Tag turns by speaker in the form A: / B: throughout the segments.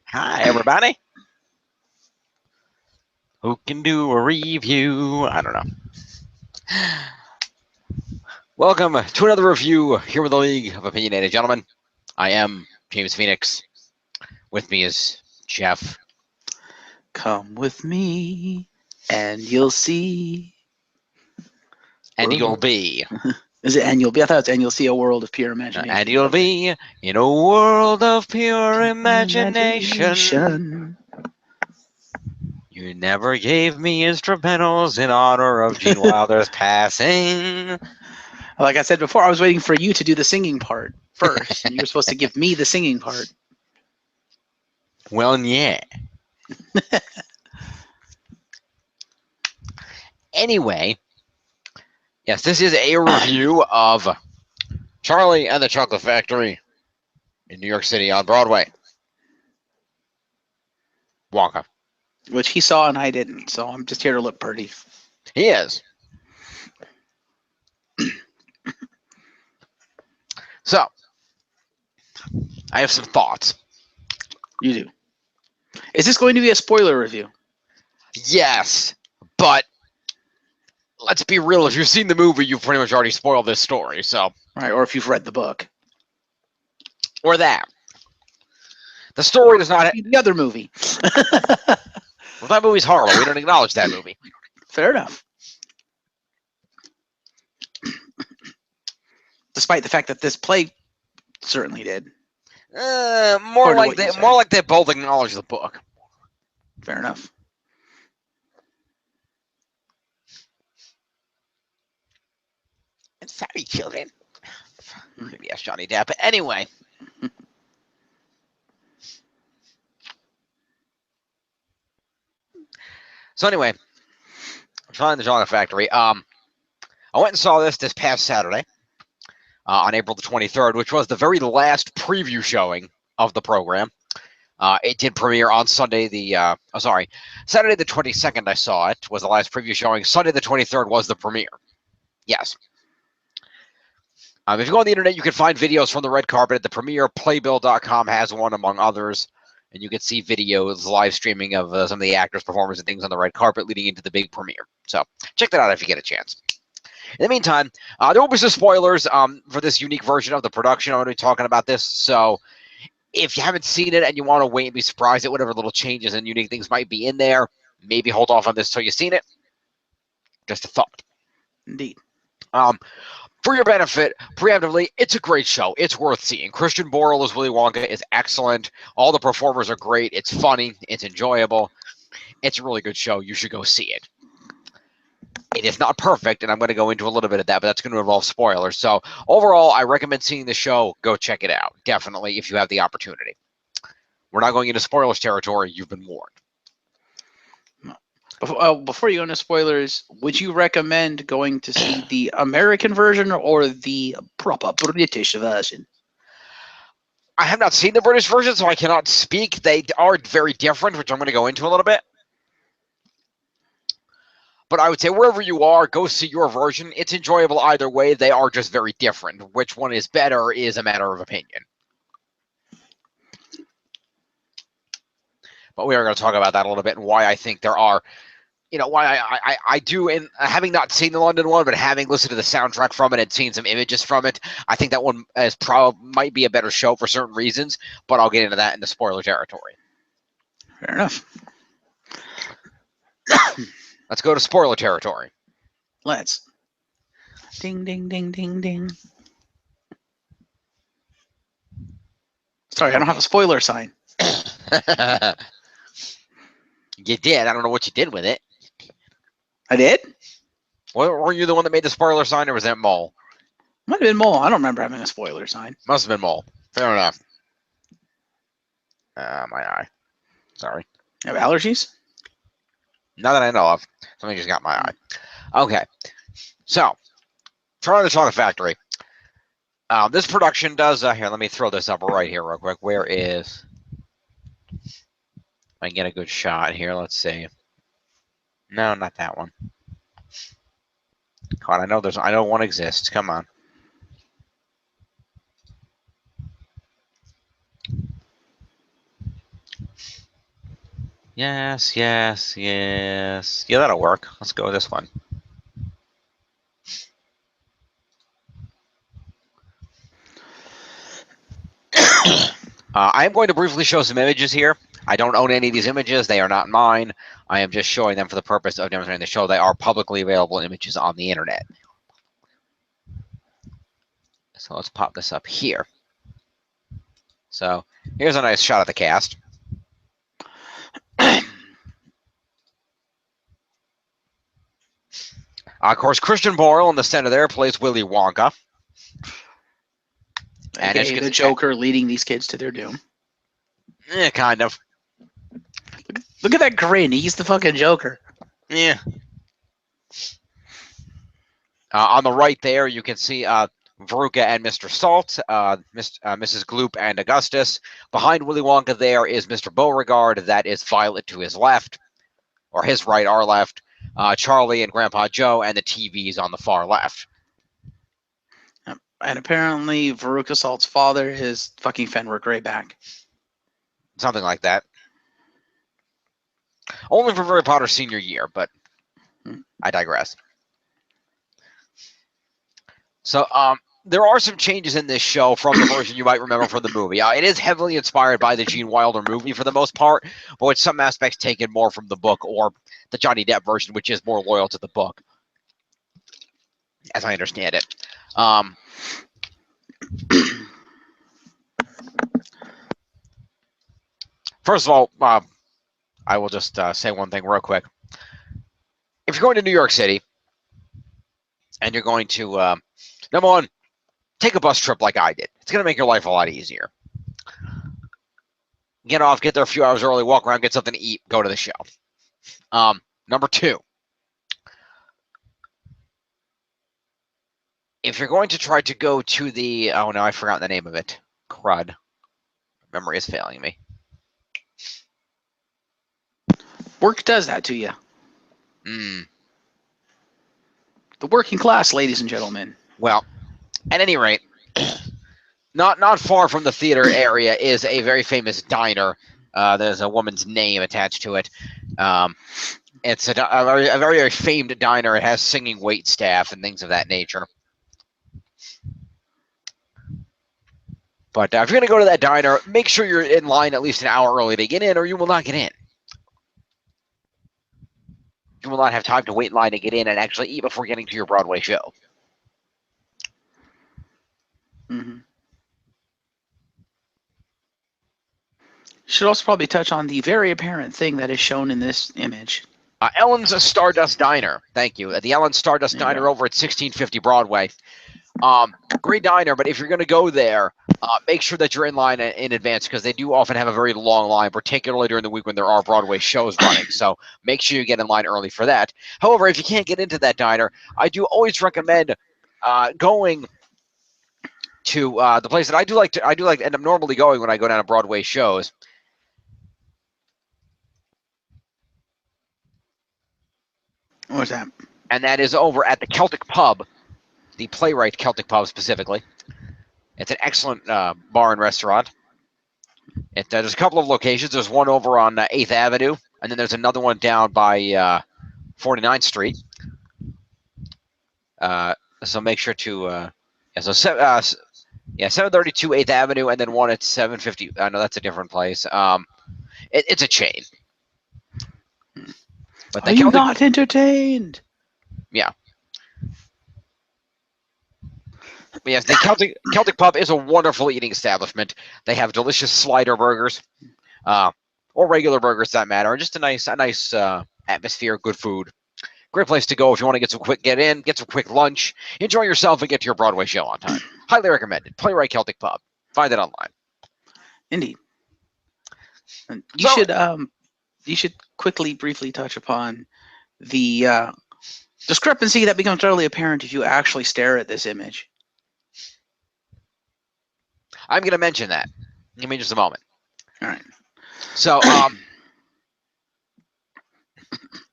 A: Hi, everybody. Who can do a review? I don't know. Welcome to another review here with the League of Opinionated Gentlemen. I am James Phoenix. With me is Geoff.
B: Come with me, and you'll see.
A: And
B: World
A: you'll
B: of-
A: be.
B: Is it and you'll be? I thought it was and you'll see a world of pure imagination.
A: And you'll be in a world of pure imagination.
B: Imagination.
A: You never gave me instrumentals in honor of Gene Wilder's passing.
B: Like I said before, I was waiting for you to do the singing part first, and you're supposed to give me the singing part.
A: Well, yeah. Anyway, yes, this is a review of Charlie and the Chocolate Factory in New York City on Broadway. Wonka.
B: Which he saw and I didn't, so I'm just here to look pretty.
A: He is. So, I have some thoughts.
B: You do. Is this going to be a spoiler review?
A: Yes, but let's be real. If you've seen the movie, you've pretty much already spoiled this story. So,
B: Right, or if you've read the book.
A: or that. The story does not.
B: The other movie.
A: Well, that movie's horrible. We don't acknowledge that movie.
B: Fair enough. Despite the fact that this play certainly did.
A: More like they both acknowledge the book.
B: Fair enough.
A: I'm sorry, children. Maybe ask Johnny Depp. But anyway. So anyway, Charlie and the Chocolate Factory. I went and saw this past Saturday on April the 23rd, which was the very last preview showing of the program. It did premiere on Sunday Saturday the 22nd I saw it, was the last preview showing. Sunday the 23rd was the premiere. Yes. If you go on the internet, you can find videos from the red carpet at the premiere. Playbill.com has one, among others. And you can see videos, live streaming of some of the actors' performances and things on the red carpet leading into the big premiere. So check that out if you get a chance. In the meantime, there will be some spoilers for this unique version of the production. I'm going to be talking about this. So if you haven't seen it and you want to wait and be surprised at whatever little changes and unique things might be in there, maybe hold off on this till you've seen it. Just a thought.
B: Indeed.
A: For your benefit, preemptively, it's a great show. It's worth seeing. Christian Borle as Willy Wonka is excellent. All the performers are great. It's funny. It's enjoyable. It's a really good show. You should go see it. It is not perfect, and I'm going to go into a little bit of that, but that's going to involve spoilers. So overall, I recommend seeing the show. Go check it out, definitely, if you have the opportunity. We're not going into spoilers territory. You've been warned.
B: Before you go into spoilers, would you recommend going to see the American version or the proper British version?
A: I have not seen the British version, so I cannot speak. They are very different, which I'm going to go into a little bit. But I would say wherever you are, go see your version. It's enjoyable either way. They are just very different. Which one is better is a matter of opinion. But we are going to talk about that a little bit and why I think there are, why I do, and having not seen the London one, but having listened to the soundtrack from it and seen some images from it, I think that one might be a better show for certain reasons, but I'll get into that in the spoiler territory.
B: Fair enough.
A: Let's go to spoiler territory.
B: Let's. Ding, ding, ding, ding, ding. Sorry, I don't have a spoiler sign.
A: You did. I don't know what you did with it.
B: I did?
A: Were you the one that made the spoiler sign, or was that Mole?
B: Might have been Mole. I don't remember having a spoiler sign.
A: Must have been Mole. Fair enough. My eye. Sorry.
B: You have allergies?
A: Not that I know of. Something just got my eye. Okay. So, Charlie and the Chocolate Factory. This production does... here, let me throw this up right here real quick. Where is... I can get a good shot here. Let's see. No, not that one. Come on, I know one exists. Come on. Yes, yes, yes. Yeah, that'll work. Let's go with this one. I am going to briefly show some images here. I don't own any of these images. They are not mine. I am just showing them for the purpose of demonstrating the show. They are publicly available images on the internet. So let's pop this up here. So here's a nice shot of the cast. Of course, Christian Borle in the center there plays Willy Wonka. And as you
B: AKA
A: can
B: the
A: see,
B: Joker leading these kids to their doom.
A: kind of.
B: Look at that grin. He's the fucking Joker.
A: Yeah. On the right there, you can see Veruca and Mr. Salt, Mrs. Gloop and Augustus. Behind Willy Wonka there is Mr. Beauregard. That is Violet to his left, or his right, our left. Charlie and Grandpa Joe, and the TV's on the far left.
B: And apparently Veruca Salt's father is fucking Fenrir Greyback.
A: Something like that. Only for Harry Potter senior year, but I digress. So, there are some changes in this show from the version you might remember from the movie. It is heavily inspired by the Gene Wilder movie for the most part, but with some aspects taken more from the book or the Johnny Depp version, which is more loyal to the book, as I understand it. First of all, I will just say one thing real quick. If you're going to New York City and you're going to, number one, take a bus trip like I did. It's going to make your life a lot easier. Get off, get there a few hours early, walk around, get something to eat, go to the show. Number two, if you're going to try to go to the, oh no, I forgot the name of it. Crud. Memory is failing me.
B: Work does that to you.
A: Hmm.
B: The working class, ladies and gentlemen.
A: Well, at any rate, not far from the theater area is a very famous diner. There's a woman's name attached to it. It's a very, very famed diner. It has singing wait staff and things of that nature. But if you're going to go to that diner, make sure you're in line at least an hour early to get in, or you will not get in. You will not have time to wait in line to get in and actually eat before getting to your Broadway show.
B: Mm-hmm. Should also probably touch on the very apparent thing that is shown in this image.
A: Ellen's Stardust Diner. Thank you. The Ellen's Stardust Diner over at 1650 Broadway. Great diner, but if you're going to go there, make sure that you're in line in advance because they do often have a very long line, particularly during the week when there are Broadway shows running. So make sure you get in line early for that. However, if you can't get into that diner, I do always recommend going to the place that I do like to end up normally going when I go down to Broadway shows.
B: What's that?
A: And that is over at the Celtic Pub, the Playwright Celtic Pub specifically. It's an excellent bar and restaurant. There's a couple of locations. There's one over on 8th Avenue, and then there's another one down by 49th Street. So make sure to 732 8th Avenue, and then one at 750. No, that's a different place. It's a chain. But
B: Are you not entertained?
A: Yeah. But yes, the Celtic Pub is a wonderful eating establishment. They have delicious slider burgers, or regular burgers, that matter, and just a nice atmosphere, good food. Great place to go if you want to get some quick lunch, enjoy yourself, and get to your Broadway show on time. Highly recommended. Playwright Celtic Pub. Find it online.
B: Indeed. And you should quickly, briefly touch upon the discrepancy that becomes readily apparent if you actually stare at this image.
A: I'm going to mention that. Give me just a moment.
B: All right.
A: So,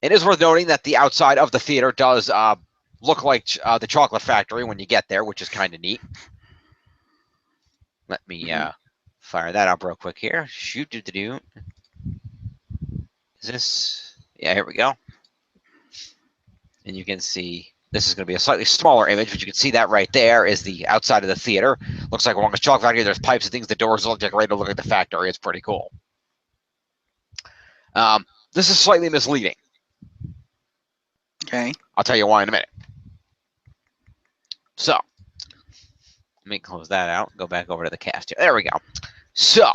A: it is worth noting that the outside of the theater does look like the Chocolate Factory when you get there, which is kind of neat. Let me fire that up real quick here. Shoot, is Is this? Yeah, here we go. And you can see this is going to be a slightly smaller image, but you can see that right there is the outside of the theater. Looks like Wonka's Chocolate Factory. There's pipes and things. The doors look like ready to look like the factory. It's pretty cool. This is slightly misleading.
B: Okay.
A: I'll tell you why in a minute. So, let me close that out. Go back over to the cast here. There we go. So,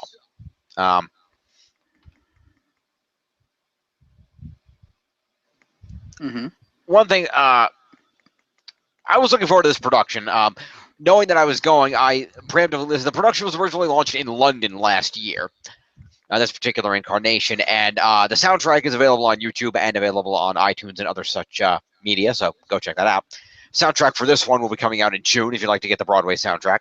A: one thing, I was looking forward to this production. Knowing that I was going, I preemptively listened. The production was originally launched in London last year, this particular incarnation, and the soundtrack is available on YouTube and available on iTunes and other such media, so go check that out. Soundtrack for this one will be coming out in June if you'd like to get the Broadway soundtrack.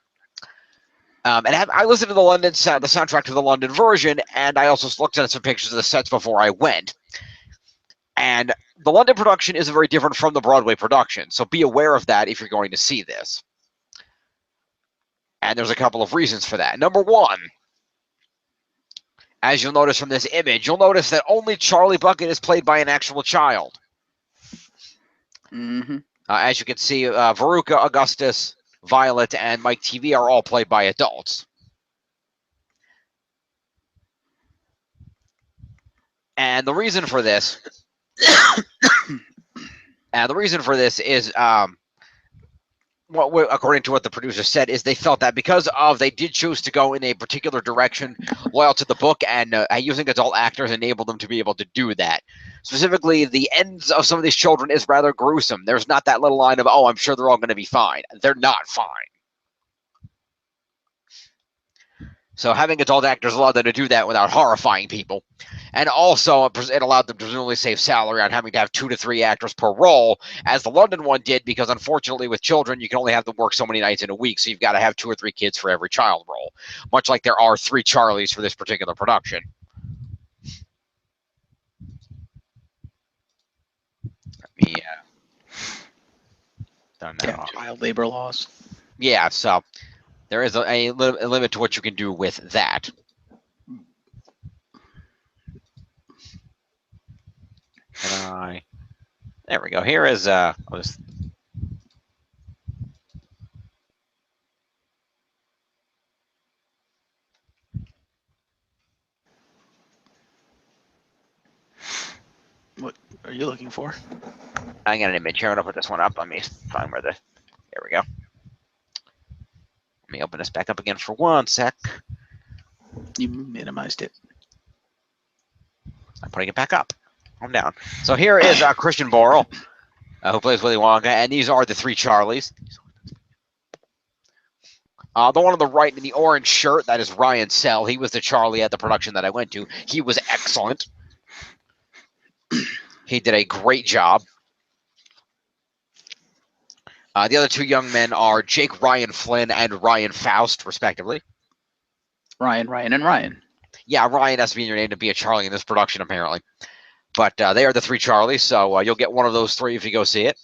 A: I listened to the soundtrack to the London version, and I also looked at some pictures of the sets before I went. And the London production is very different from the Broadway production, so be aware of that if you're going to see this. And there's a couple of reasons for that. Number one, as you'll notice from this image, you'll notice that only Charlie Bucket is played by an actual child. As you can see, Veruca, Augustus, Violet, and Mike TV are all played by adults. And the reason for this, is, according to what the producer said, is they felt that because they did choose to go in a particular direction, loyal to the book, and using adult actors enabled them to be able to do that. Specifically, the ends of some of these children is rather gruesome. There's not that little line of, oh, I'm sure they're all going to be fine. They're not fine. So having adult actors allowed them to do that without horrifying people. And also, it allowed them to presumably save salary on having to have 2 to 3 actors per role, as the London one did, because unfortunately with children, you can only have them work so many nights in a week, so you've got to have 2 or 3 kids for every child role, much like there are 3 Charlies for this particular production.
B: Child labor laws.
A: Yeah, so there is a limit to what you can do with that. There we go. Here is
B: What are you looking for?
A: I got an image here. I'm gonna put this one up. Let me find where there we go. Let me open this back up again for 1 sec.
B: You minimized it.
A: I'm putting it back up. Calm down. So here is Christian Borle, who plays Willy Wonka, and these are the 3 Charlies. The one on the right in the orange shirt, that is Ryan Sell. He was the Charlie at the production that I went to. He was excellent. He did a great job. The other 2 young men are Jake Ryan Flynn and Ryan Faust, respectively.
B: Ryan, and Ryan.
A: Yeah, Ryan has to be in your name to be a Charlie in this production, apparently. But they are the 3 Charlies, so you'll get one of those 3 if you go see it.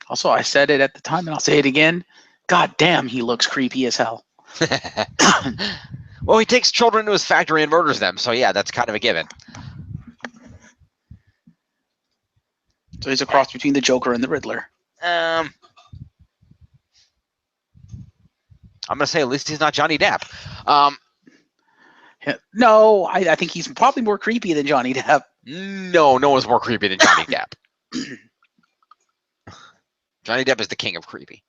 B: Also, I said it at the time, and I'll say it again. God damn, he looks creepy as hell.
A: Well, he takes children into his factory and murders them, so yeah, that's kind of a given.
B: So he's a cross between the Joker and the Riddler.
A: I'm going to say at least he's not Johnny Depp.
B: No, I think he's probably more creepy than Johnny Depp.
A: No one's more creepy than Johnny Depp. Johnny Depp is the king of creepy.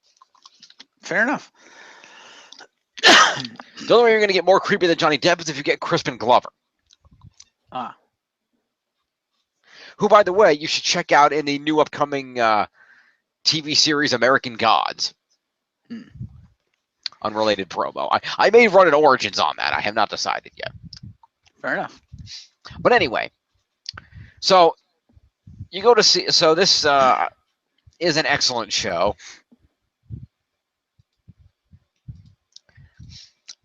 B: Fair enough.
A: The only way you're going to get more creepy than Johnny Depp is if you get Crispin Glover. Who, by the way, you should check out in the new upcoming TV series American Gods. Unrelated promo. I may run an Origins on that. I have not decided yet.
B: Fair enough.
A: But anyway, so you go to see. So this is an excellent show.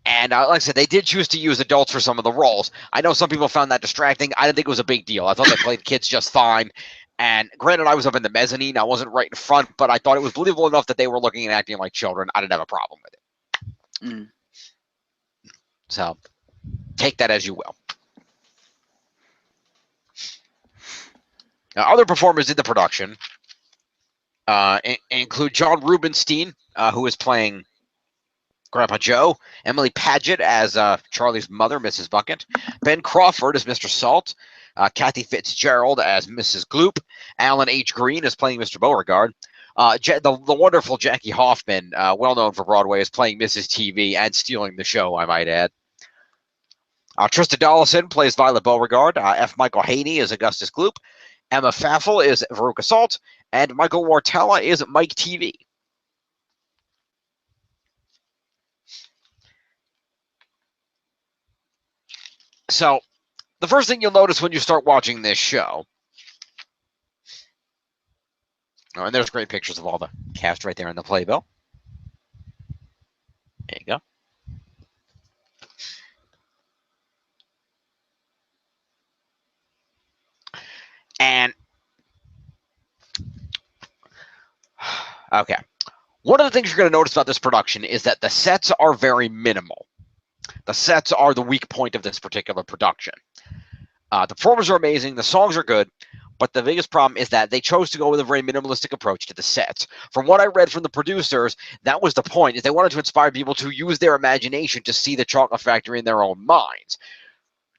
A: And like I said, they did choose to use adults for some of the roles. I know some people found that distracting. I didn't think it was a big deal. I thought they played kids just fine. And granted, I was up in the mezzanine. I wasn't right in front, but I thought it was believable enough that they were looking and acting like children. I didn't have a problem with it. So take that as you will. Other performers in the production include John Rubinstein, who is playing Grandpa Joe, Emily Paget as Charlie's mother, Mrs. Bucket, Ben Crawford as Mr. Salt, Kathy Fitzgerald as Mrs. Gloop, Alan H. Green is playing Mr. Beauregard. The wonderful Jackie Hoffman, well known for Broadway, is playing Mrs. TV and stealing the show, I might add. Trista Dollison plays Violet Beauregard. F. Michael Haney is Augustus Gloop. Emma Pfaffel is Veruca Salt. And Michael Wartella is Mike TV. So, the first thing you'll notice when you start watching this show, oh, and there's great pictures of all the cast right there in the playbill. There you go. And, okay. One of the things you're going to notice about this production is that the sets are very minimal. The sets are the weak point of this particular production. The performers are amazing. The songs are good. But the biggest problem is that they chose to go with a very minimalistic approach to the sets. From what I read from the producers, that was the point, is they wanted to inspire people to use their imagination to see the chocolate factory in their own minds.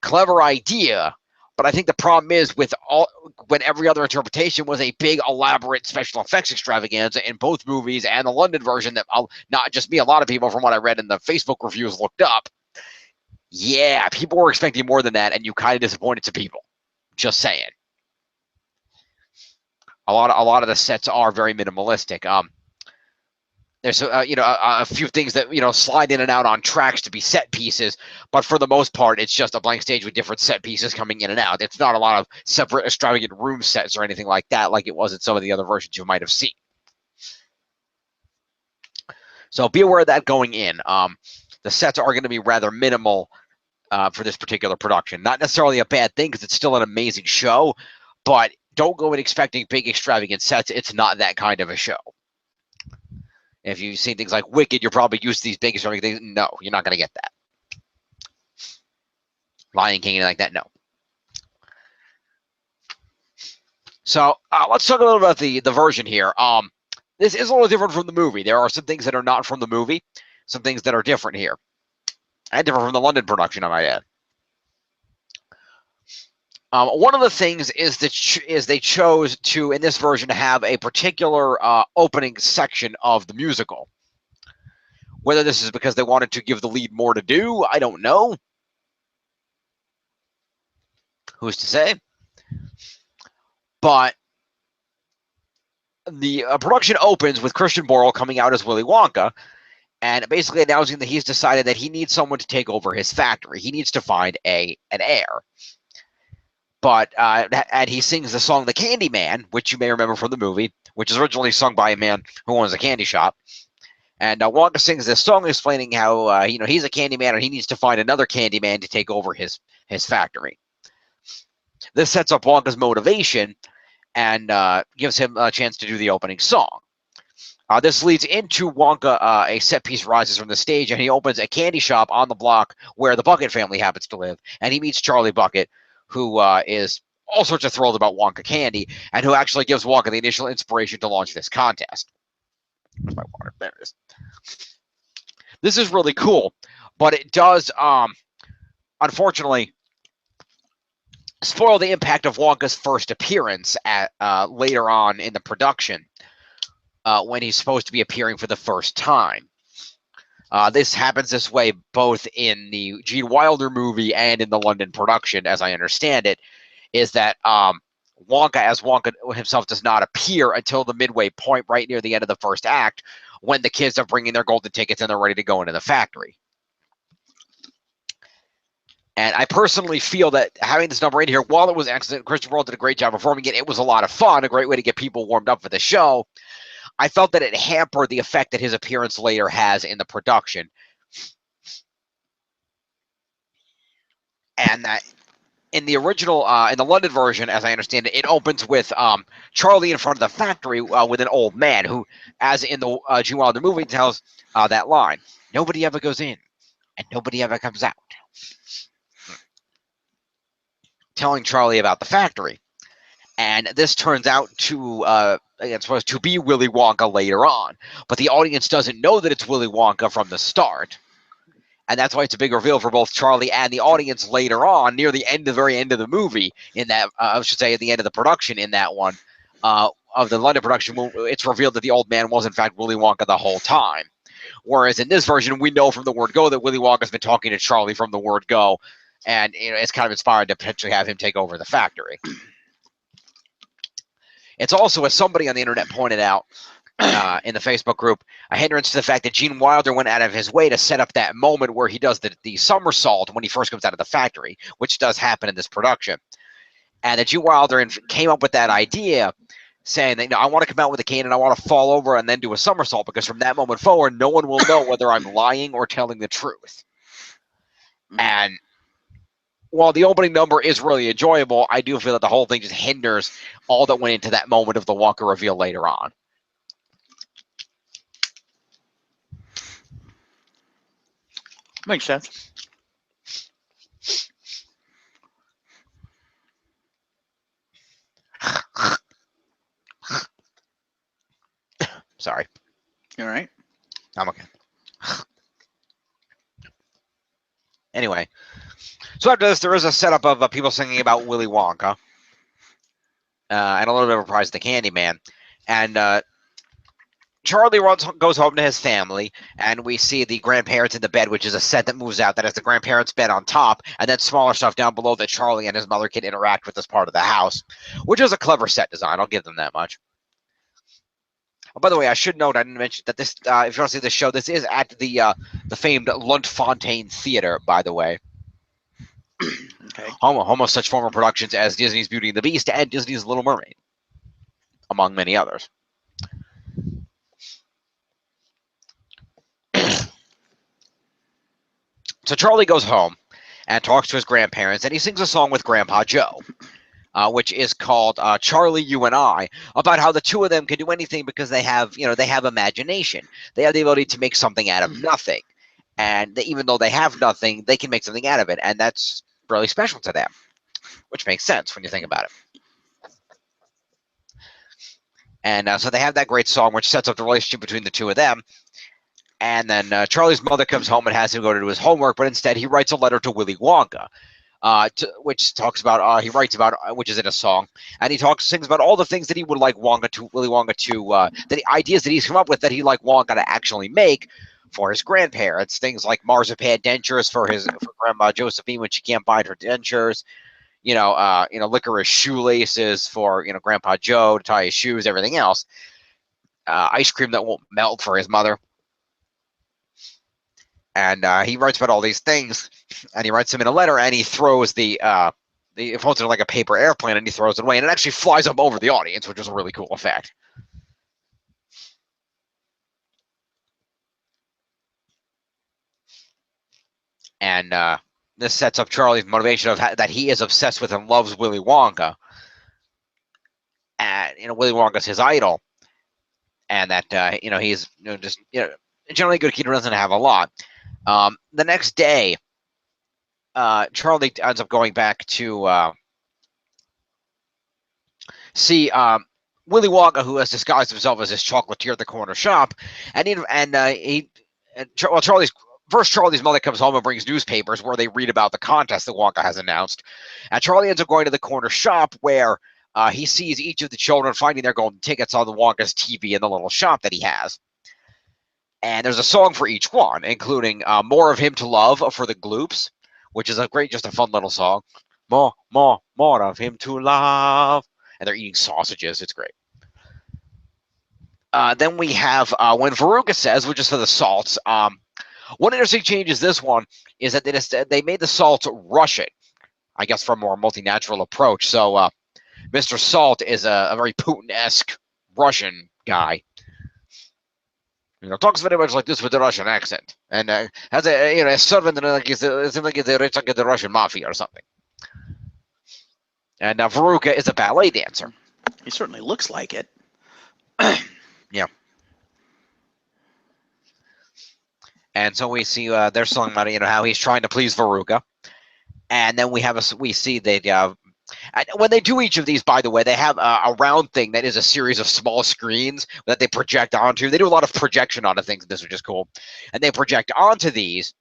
A: Clever idea, but I think the problem is when every other interpretation was a big, elaborate special effects extravaganza in both movies and the London version that not just me, a lot of people from what I read in the Facebook reviews looked up. Yeah, people were expecting more than that, and you kind of disappointed some people. Just saying. A lot of the sets are very minimalistic. There's a few things that slide in and out on tracks to be set pieces, but for the most part, it's just a blank stage with different set pieces coming in and out. It's not a lot of separate extravagant room sets or anything like that, like it was in some of the other versions you might have seen. So be aware of that going in. The sets are going to be rather minimal for this particular production. Not necessarily a bad thing because it's still an amazing show, but don't go in expecting big extravagant sets. It's not that kind of a show. If you've seen things like Wicked, you're probably used to these big extravagant things. No, you're not going to get that. Lion King, anything like that, no. So let's talk a little about the version here. This is a little different from the movie. There are some things that are not from the movie, some things that are different here, and different from the London production, I might add. One of the things is that they chose to, in this version, have a particular opening section of the musical. Whether this is because they wanted to give the lead more to do, I don't know. Who's to say? But the production opens with Christian Borle coming out as Willy Wonka and basically announcing that he's decided that he needs someone to take over his factory. He needs to find an heir. But and he sings the song "The Candy Man," which you may remember from the movie, which is originally sung by a man who owns a candy shop. And Wonka sings this song explaining how he's a candy man and he needs to find another candy man to take over his factory. This sets up Wonka's motivation and gives him a chance to do the opening song. This leads into Wonka. A set piece rises from the stage, and he opens a candy shop on the block where the Bucket family happens to live, and he meets Charlie Bucket, who is all sorts of thrilled about Wonka candy, and who actually gives Wonka the initial inspiration to launch this contest. Where's my water? There it is. This is really cool, but it does, unfortunately, spoil the impact of Wonka's first appearance at later on in the production, when he's supposed to be appearing for the first time. This happens this way both in the Gene Wilder movie and in the London production, as I understand it, is that Wonka, as Wonka himself, does not appear until the midway point right near the end of the first act, when the kids are bringing their golden tickets and they're ready to go into the factory. And I personally feel that having this number in here, while it was excellent, Christian Borle did a great job performing it. It was a lot of fun, a great way to get people warmed up for the show. I felt that it hampered the effect that his appearance later has in the production. And that in the original, in the London version, as I understand it, it opens with Charlie in front of the factory with an old man who, as in the Gene Wilder movie, tells that line, "Nobody ever goes in and nobody ever comes out." Telling Charlie about the factory. And this turns out to it's supposed to be Willy Wonka later on, but the audience doesn't know that it's Willy Wonka from the start. And that's why it's a big reveal for both Charlie and the audience later on, near the end, the very end of the movie. In that, I should say, at the end of the production, in that one of the London production, it's revealed that the old man was in fact Willy Wonka the whole time. Whereas in this version, we know from the word go that Willy Wonka's been talking to Charlie from the word go, and it's kind of inspired to potentially have him take over the factory. It's also, as somebody on the internet pointed out in the Facebook group, a hindrance to the fact that Gene Wilder went out of his way to set up that moment where he does the somersault when he first comes out of the factory, which does happen in this production. And that Gene Wilder came up with that idea, saying that, I want to come out with a cane and I want to fall over and then do a somersault, because from that moment forward, no one will know whether I'm lying or telling the truth. And while the opening number is really enjoyable, I do feel that the whole thing just hinders all that went into that moment of the Wonka reveal later on.
B: Makes sense.
A: Sorry.
B: You all right?
A: I'm okay. Anyway, so after this, there is a setup of people singing about Willy Wonka and a little bit of a prize to Candyman. And Charlie goes home to his family, and we see the grandparents in the bed, which is a set that moves out that has the grandparents' bed on top, and then smaller stuff down below that Charlie and his mother can interact with as part of the house, which is a clever set design. I'll give them that much. Oh, by the way, I should note, I didn't mention that this, if you want to see this show, this is at the famed Luntfontein Theater, by the way.
B: Okay.
A: Home of such former productions as Disney's Beauty and the Beast and Disney's Little Mermaid, among many others. So Charlie goes home and talks to his grandparents, and he sings a song with Grandpa Joe, which is called Charlie, You and I, about how the two of them can do anything because they have imagination. They have the ability to make something out of nothing. And even though they have nothing, they can make something out of it. And that's really special to them, which makes sense when you think about it. And so they have that great song, which sets up the relationship between the two of them. And then Charlie's mother comes home and has him go to do his homework, but instead he writes a letter to Willy Wonka, which talks about, he writes about, which is in a song, and he sings about all the things that he would like Willy Wonka to, the ideas that he's come up with that he'd like Wonka to actually make for his grandparents. Things like marzipan dentures for Grandma Josephine when she can't bind her dentures, licorice shoelaces for Grandpa Joe to tie his shoes, everything else. Ice cream that won't melt for his mother. And he writes about all these things, and he writes them in a letter, and he throws it folds it like a paper airplane, and he throws it away, and it actually flies up over the audience, which is a really cool effect. And this sets up Charlie's motivation of that he is obsessed with and loves Willy Wonka, and Willy Wonka's his idol, and that he's just generally a good kid who doesn't have a lot. The next day, Charlie ends up going back to see Willy Wonka, who has disguised himself as his chocolatier at the corner shop, Charlie's mother comes home and brings newspapers where they read about the contest that Wonka has announced, and Charlie ends up going to the corner shop where he sees each of the children finding their golden tickets on the Wonka's TV in the little shop that he has. And there's a song for each one, including More of Him to Love for the Gloops, which is just a fun little song. More of him to love. And they're eating sausages. It's great. Then we have When Veruca Says, which is for the salts. One interesting change is this one is that they made the salts Russian, I guess, for a more multinatural approach. So Mr. Salt is a very Putin-esque Russian guy. Talks very much like this with the Russian accent, and has a servant like it's like the Russian mafia or something. And Veruca is a ballet dancer.
B: He certainly looks like it.
A: Yeah. And so we see their song about how he's trying to please Veruca, and then we see that And when they do each of these, by the way, they have a round thing that is a series of small screens that they project onto. They do a lot of projection onto things, this which is cool. And they project onto these,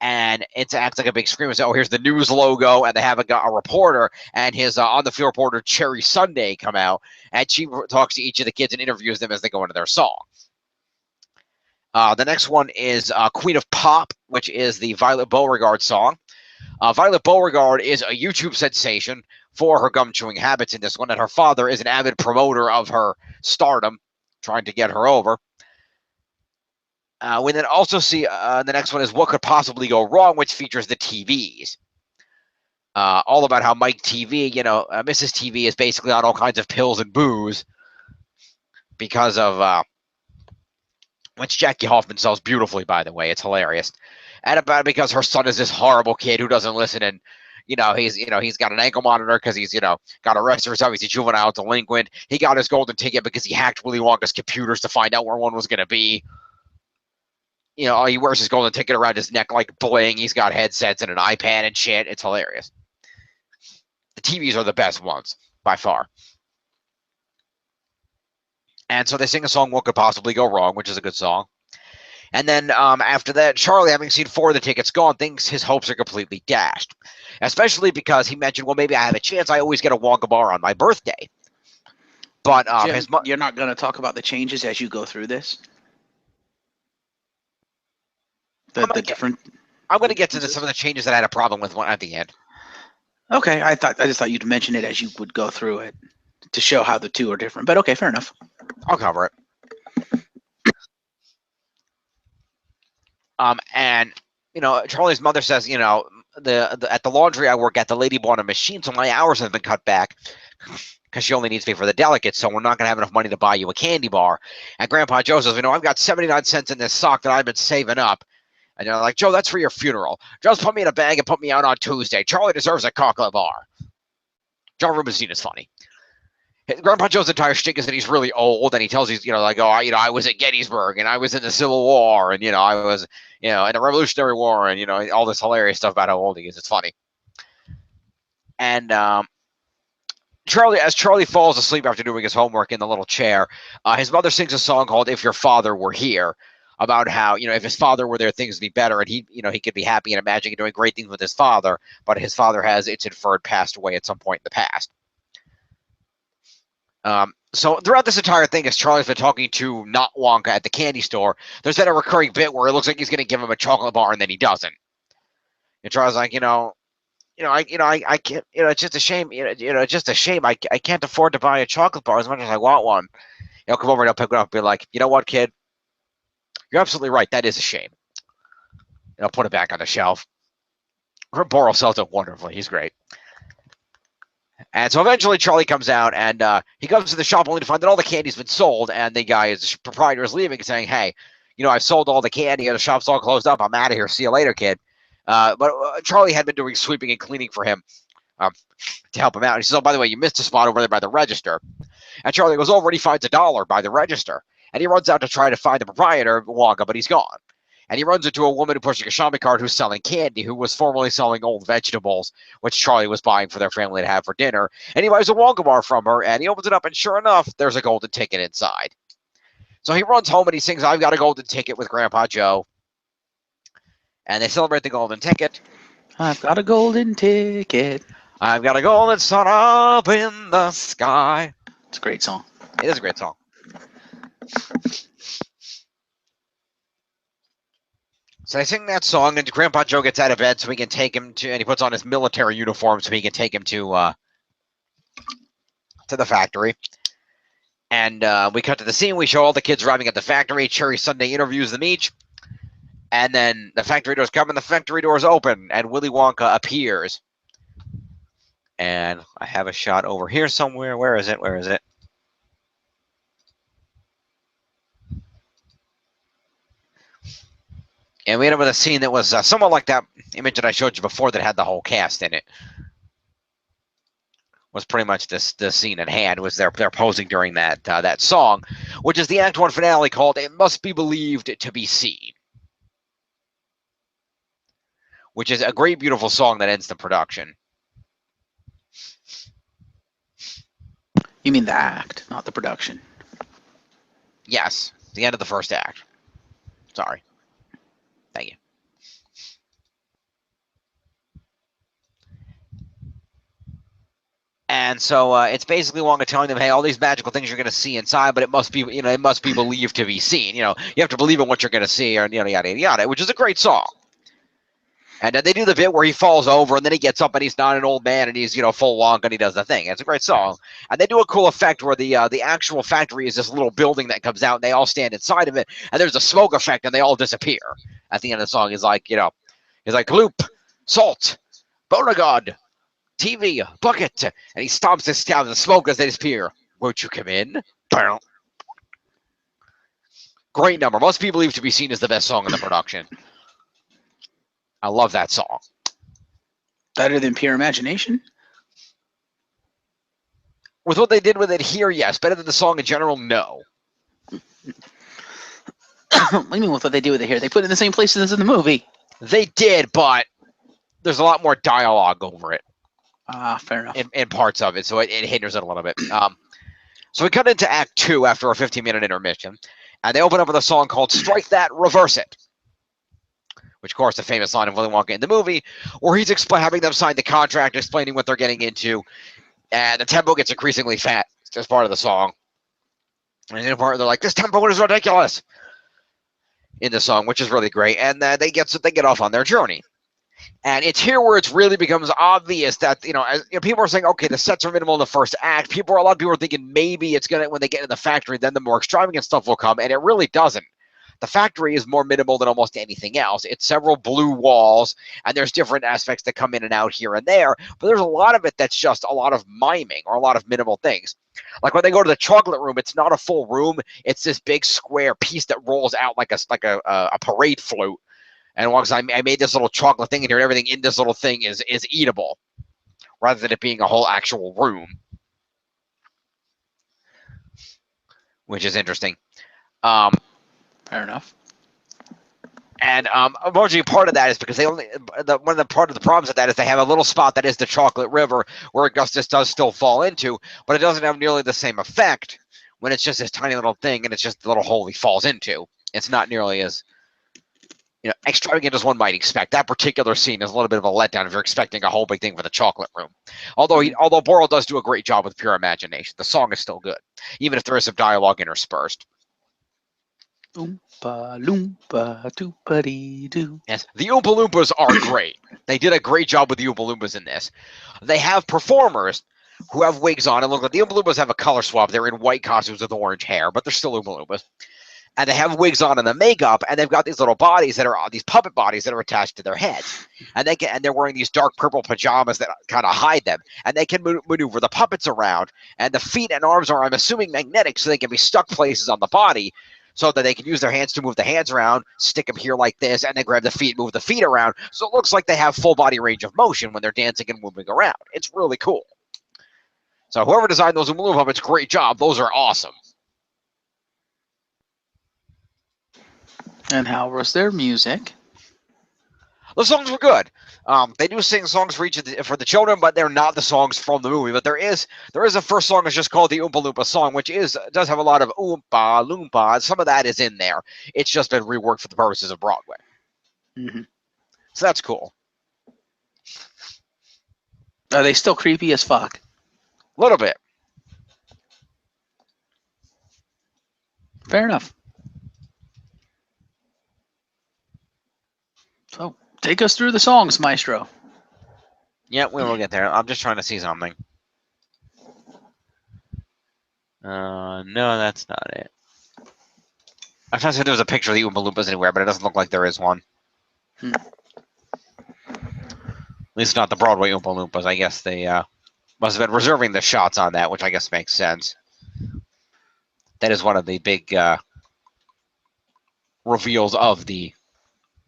A: and it acts like a big screen. So, oh, here's the news logo, and they have a reporter, and his on-the-field reporter, Cherry Sunday, come out, and she talks to each of the kids and interviews them as they go into their song. The next one is Queen of Pop, which is the Violet Beauregard song. Violet Beauregard is a YouTube sensation for her gum-chewing habits in this one, and her father is an avid promoter of her stardom, trying to get her over. We then also see the next one is What Could Possibly Go Wrong, which features the TVs. All about how Mike TV, Mrs. TV is basically on all kinds of pills and booze because of, which Jackie Hoffman sells beautifully, by the way. It's hilarious. And about because her son is this horrible kid who doesn't listen, and he's got an ankle monitor because he's got arrested for something. He's a juvenile delinquent. He got his golden ticket because he hacked Willy Wonka's computers to find out where one was going to be. He wears his golden ticket around his neck like bling. He's got headsets and an iPad and shit. It's hilarious. The TVs are the best ones by far. And so they sing a song, What Could Possibly Go Wrong, which is a good song. And then after that, Charlie, having seen 4 of the tickets gone, thinks his hopes are completely dashed. Especially because he mentioned, well, maybe I have a chance. I always get a Wonka bar on my birthday. But
B: Jim, you're not going to talk about the changes as you go through this? I'm going to
A: get to some of the changes that I had a problem with at the end.
B: Okay, I just thought you'd mention it as you would go through it to show how the two are different. But okay, fair enough.
A: I'll cover it. And Charlie's mother says, at the laundry I work at, the lady bought a machine, so my hours have been cut back because she only needs me for the delegates, so we're not going to have enough money to buy you a candy bar. And Grandpa Joe says, I've got 79 cents in this sock that I've been saving up. And they're like, Joe, that's for your funeral. Just put me in a bag and put me out on Tuesday. Charlie deserves a chocolate bar. John Rubinstein is funny. Grandpa Joe's entire shtick is that he's really old, and he tells he's, I was at Gettysburg, and I was in the Civil War, and, I was, in the Revolutionary War, and, all this hilarious stuff about how old he is. It's funny. And Charlie falls asleep after doing his homework in the little chair, his mother sings a song called If Your Father Were Here, about how, if his father were there, things would be better, and he could be happy and imagining doing great things with his father, but his father has, it's inferred, passed away at some point in the past. So throughout this entire thing, as Charlie's been talking to not Wonka at the candy store, there's been a recurring bit where it looks like he's going to give him a chocolate bar, and then he doesn't. And Charlie's like, I can't, it's just a shame, it's just a shame. I can't afford to buy a chocolate bar as much as I want one. Come over and he'll pick it up and be like, you know what, kid? You're absolutely right. That is a shame. I'll put it back on the shelf. Boral sells it wonderfully. He's great. And so eventually Charlie comes out, and he comes to the shop only to find that all the candy's been sold, and the proprietor is leaving, saying, hey, I've sold all the candy, and the shop's all closed up. I'm out of here. See you later, kid. But Charlie had been doing sweeping and cleaning for him to help him out. And he says, oh, by the way, you missed a spot over there by the register. And Charlie goes over, and he finds $1 by the register. And he runs out to try to find the proprietor, Wonka, but he's gone. And he runs into a woman pushing a shopping cart who's selling candy, who was formerly selling old vegetables, which Charlie was buying for their family to have for dinner. And he buys a Wonka bar from her, and he opens it up, and sure enough, there's a golden ticket inside. So he runs home, and he sings, I've got a golden ticket with Grandpa Joe. And they celebrate the golden ticket.
B: I've got a golden ticket.
A: I've got a golden sun up in the sky.
B: It's a great song.
A: It is a great song. So they sing that song, and Grandpa Joe gets out of bed so he can take him to, and he puts on his military uniform so he can take him to the factory. And we cut to the scene. We show all the kids arriving at the factory. Cherry Sunday interviews them each. And then the factory doors come, and the factory doors open, and Willy Wonka appears. And I have a shot over here somewhere. Where is it? Where is it? And we ended up with a scene that was somewhat like that image that I showed you before that had the whole cast in it. Was pretty much the scene at hand. Was they're posing during that song, which is the Act 1 finale called It Must Be Believed to Be Seen. Which is a great, beautiful song that ends the production.
B: You mean the act, not the production.
A: Yes, the end of the first act. Sorry. Thank you. And so it's basically Wonka telling them, hey, all these magical things you're going to see inside, but it must be, it must be believed to be seen. You have to believe in what you're going to see, or yada, yada, yada, which is a great song. And they do the bit where he falls over, and then he gets up, and he's not an old man, and he's, full Wonka, and he does the thing. It's a great song. And they do a cool effect where the actual factory is this little building that comes out, and they all stand inside of it, and there's a smoke effect, and they all disappear. At the end of the song, he's like, loop, salt, Beauregard, TV, bucket, and he stomps his down the smoke as they disappear. Won't you come in? Great number. Must be believed to be seen as the best song in the production. I love that song.
B: Better than Pure Imagination?
A: With what they did with it here, yes. Better than the song in general, no.
B: What do you mean with what they did with it here? They put it in the same places as in the movie.
A: They did, but there's a lot more dialogue over it.
B: Fair enough.
A: In parts of it, so it hinders it a little bit. So we cut into Act 2 after a 15-minute intermission, and they open up with a song called Strike That, Reverse It, which, of course, the famous line of Willy Wonka in the movie, where he's having them sign the contract, explaining what they're getting into, and the tempo gets increasingly fast as part of the song. And in a part, they're like, this tempo is ridiculous in the song, which is really great, and they get off on their journey. And it's here where it really becomes obvious that, people are saying, okay, the sets are minimal in the first act. A lot of people are thinking maybe it's going to, when they get in the factory, then the more extravagant stuff will come, and it really doesn't. The factory is more minimal than almost anything else. It's several blue walls, and there's different aspects that come in and out here and there, but there's a lot of it that's just a lot of miming or a lot of minimal things. Like when they go to the chocolate room, it's not a full room. It's this big square piece that rolls out like a parade float. And once I made this little chocolate thing in here, and everything in this little thing is eatable, rather than it being a whole actual room, which is interesting.
B: Fair enough.
A: And unfortunately, part of that is because one of the problems with that is they have a little spot that is the chocolate river where Augustus does still fall into, but it doesn't have nearly the same effect when it's just this tiny little thing and it's just the little hole he falls into. It's not nearly as extravagant as one might expect. That particular scene is a little bit of a letdown if you're expecting a whole big thing for the chocolate room. Although Borrell does do a great job with Pure Imagination, the song is still good, even if there is some dialogue interspersed.
B: Oompa loompa doopity doo.
A: Yes, the Oompa Loompas are great. They did a great job with the Oompa Loompas in this. They have performers who have wigs on, and look, the Oompa Loompas have a color swap. They're in white costumes with orange hair, but they're still Oompa Loompas. And they have wigs on and the makeup, and they've got these little bodies that are these puppet bodies that are attached to their heads, and they're wearing these dark purple pajamas that kind of hide them, and they can maneuver the puppets around, and the feet and arms are, I'm assuming, magnetic, so they can be stuck places on the body, so that they can use their hands to move the hands around, stick them here like this, and then grab the feet, move the feet around, so it looks like they have full body range of motion when they're dancing and moving around. It's really cool. So whoever designed those Oompa Loompa puppets, great job. Those are awesome.
B: And how was their music?
A: The songs were good. They do sing songs for for the children, but they're not the songs from the movie. But there is a first song that's just called the Oompa Loompa song, which does have a lot of Oompa Loompa. Some of that is in there. It's just been reworked for the purposes of Broadway.
B: Mm-hmm.
A: So that's cool.
B: Are they still creepy as fuck?
A: A little bit.
B: Fair enough. So, take us through the songs, Maestro.
A: Yeah, we will get there. I'm just trying to see something. No, that's not it. I was trying to see if there was a picture of the Oompa Loompas anywhere, but it doesn't look like there is one. At least not the Broadway Oompa Loompas. I guess they must have been reserving the shots on that, which I guess makes sense. That is one of the big reveals of the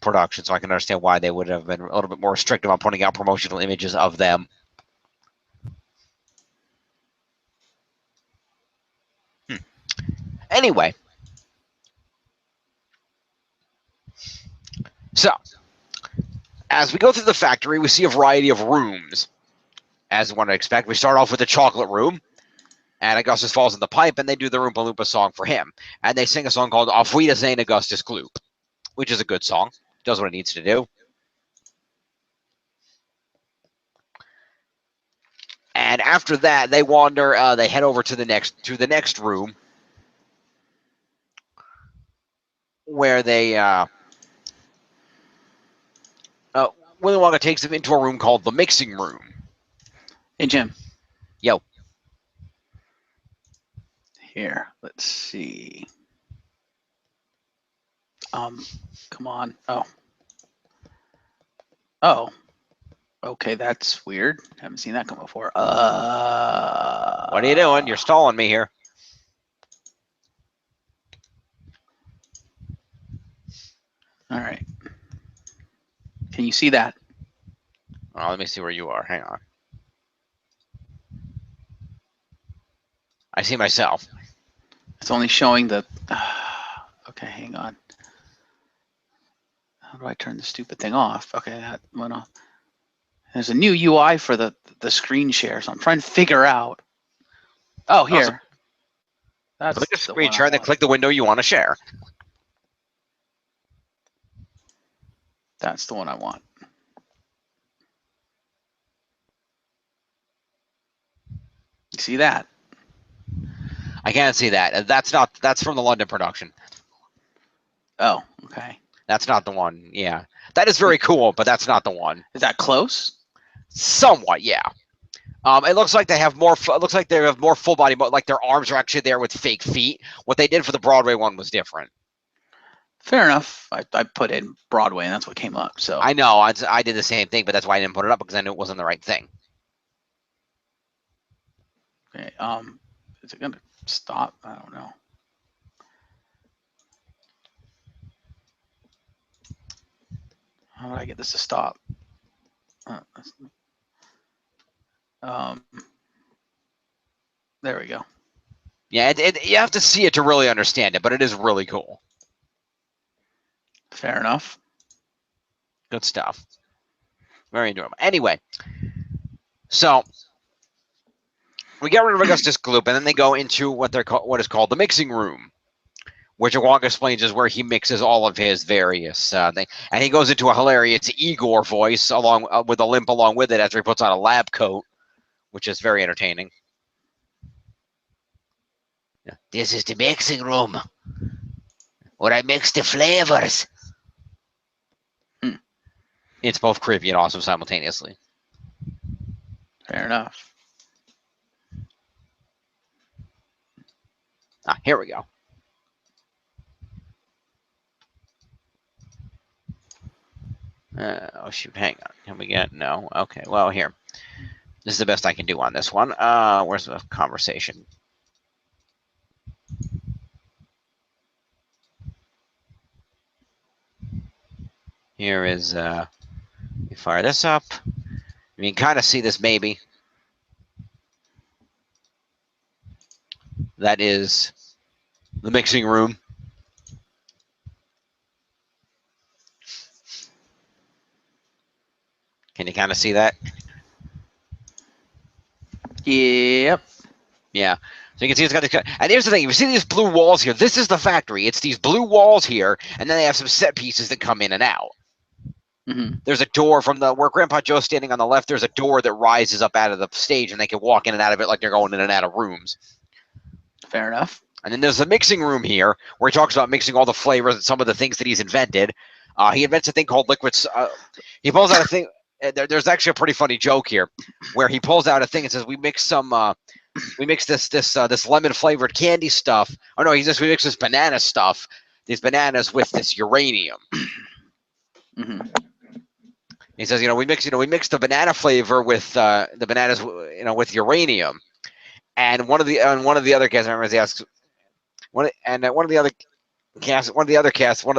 A: production, so I can understand why they would have been a little bit more restrictive on putting out promotional images of them. Anyway, so as we go through the factory, we see a variety of rooms. As one would expect, we start off with the chocolate room, And Augustus falls in the pipe, and they do the Oompa Loompa song for him. And they sing a song called Auf Wiedersehen, Augustus Gloop, which is a good song. Does what it needs to do. And after that, they wander. They head over to the next room, where they Willy Wonka takes them into a room called the mixing room.
B: Hey, Jim.
A: Yo.
B: Here, let's see. Come on. Oh. Okay, that's weird. Haven't seen that come before.
A: What are you doing? You're stalling me here.
B: All right. Can you see that?
A: Oh, let me see where you are. Hang on. I see myself.
B: It's only showing the. Okay, hang on. How do I turn the stupid thing off? Okay, that went off. There's a new UI for the screen share, so I'm trying to figure out. Oh, here. That's
A: click the
B: the
A: screen
B: one
A: share,
B: I
A: and then
B: want.
A: click the window you want to share.
B: That's the one I want. You see that?
A: I can't see that. That's from the London production.
B: Oh, okay.
A: That's not the one. Yeah, that is very cool, but that's not the one.
B: Is that close?
A: Somewhat, yeah. It looks like they have more. Looks like they have more full body, but like their arms are actually there with fake feet. What they did for the Broadway one was different.
B: Fair enough. I put in Broadway, and that's what came up. So
A: I know I did the same thing, but that's why I didn't put it up, because I knew it wasn't the right thing.
B: okay. Is it gonna stop? I don't know. How do I get this to stop? There we go.
A: Yeah, you have to see it to really understand it, but it is really cool.
B: Fair enough.
A: Good stuff. Very enjoyable. Anyway, so we get rid of Augustus Gloop, and then they go into what is called the mixing room, which Wonka explains is where he mixes all of his various things. And he goes into a hilarious Igor voice along with a limp along with it after he puts on a lab coat, which is very entertaining. This is the mixing room where I mix the flavors. It's both creepy and awesome simultaneously.
B: Fair enough.
A: Here we go. Oh, shoot. Hang on. Can we get... No. Okay. Well, here. This is the best I can do on this one. Where's the conversation? Here is... you fire this up. You can kind of see this, maybe. That is the mixing room. Can you kind of see that?
B: Yep.
A: Yeah. So you can see it's got this. And here's the thing: if you see these blue walls here, this is the factory. It's these blue walls here, and then they have some set pieces that come in and out.
B: Mm-hmm.
A: There's a door from where Grandpa Joe's standing on the left. There's a door that rises up out of the stage, and they can walk in and out of it like they're going in and out of rooms.
B: Fair enough.
A: And then there's the mixing room here, where he talks about mixing all the flavors and some of the things that he's invented. He invents a thing called liquids. He pulls out a thing. There's actually a pretty funny joke here, where he pulls out a thing and says, "We mix some. We mix this lemon flavored candy stuff. Oh no, we mix this banana stuff. These bananas with this uranium."
B: Mm-hmm.
A: He says, we mix the banana flavor with the bananas, with uranium. And one of the other cast members asks,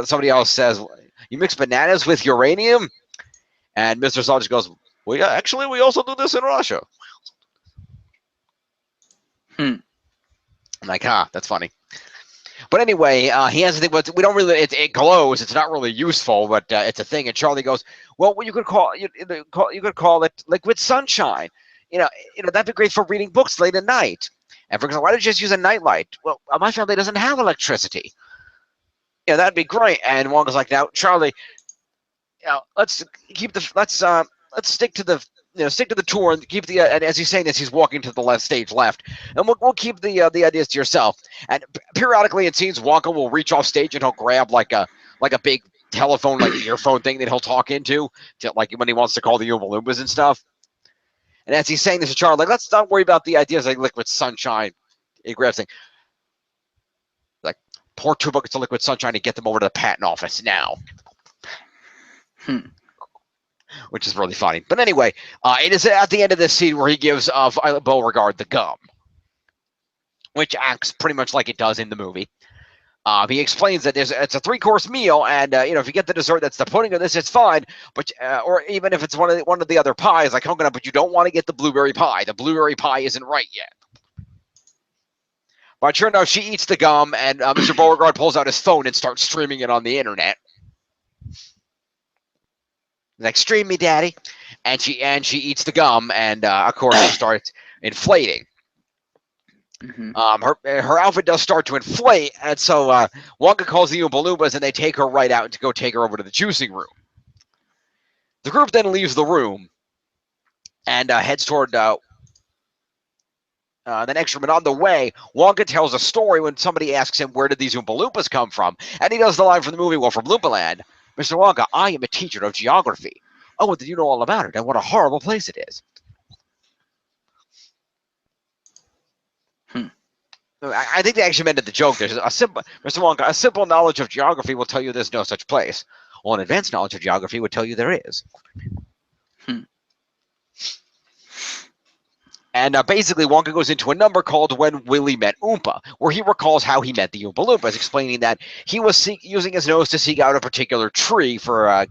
A: somebody else says, "You mix bananas with uranium?" And Mr. Saul goes, "Well, yeah, actually, we also do this in Russia." I'm like, that's funny. But anyway, he has a thing, but we don't really. It glows. It's not really useful, but it's a thing. And Charlie goes, "Well, you could call it liquid sunshine. That'd be great for reading books late at night." And Frick's like, why don't you just use a nightlight? Well, my family doesn't have electricity. Yeah, that'd be great. And Wonka's like, now, Charlie, let's stick to the stick to the tour and keep the and as he's saying this, he's walking to the left stage left, and we'll keep the ideas to yourself. And periodically, it seems Wonka will reach off stage and he'll grab like a big telephone, like earphone thing that he'll talk into, like when he wants to call the Oompa Loompas and stuff. And as he's saying this to Charlie, like, let's not worry about the ideas like liquid sunshine. He grabs thing like, pour 2 buckets of liquid sunshine and get them over to the patent office now. Which is really funny. But anyway, it is at the end of this scene where he gives Violet Beauregard the gum, which acts pretty much like it does in the movie. He explains that it's a 3-course meal, and if you get the dessert that's the pudding of this, it's fine. But or even if it's one of the other pies like coconut, but you don't want to get the blueberry pie. The blueberry pie isn't right yet. But sure enough, she eats the gum, and Mr. Beauregard pulls out his phone and starts streaming it on the internet. Like, stream me, daddy. And she eats the gum, and of course she starts inflating. Her outfit does start to inflate, and so Wonka calls the Oompa Loompas, and they take her right out to go take her over to the juicing room. The group then leaves the room and heads toward the next room. And on the way, Wonka tells a story when somebody asks him, where did these Oompa Loompas come from? And he does the line from the movie, well, from Loopaland. Mr. Wonka, I am a teacher of geography. Oh, did you know all about it? And what a horrible place it is. I think they actually meant the joke. There's Mr. Wonka, a simple knowledge of geography will tell you there's no such place. Well, an advanced knowledge of geography would tell you there is. And basically, Wonka goes into a number called When Willie Met Oompa, where he recalls how he met the Oompa Loompas, explaining that he was using his nose to seek out a particular tree for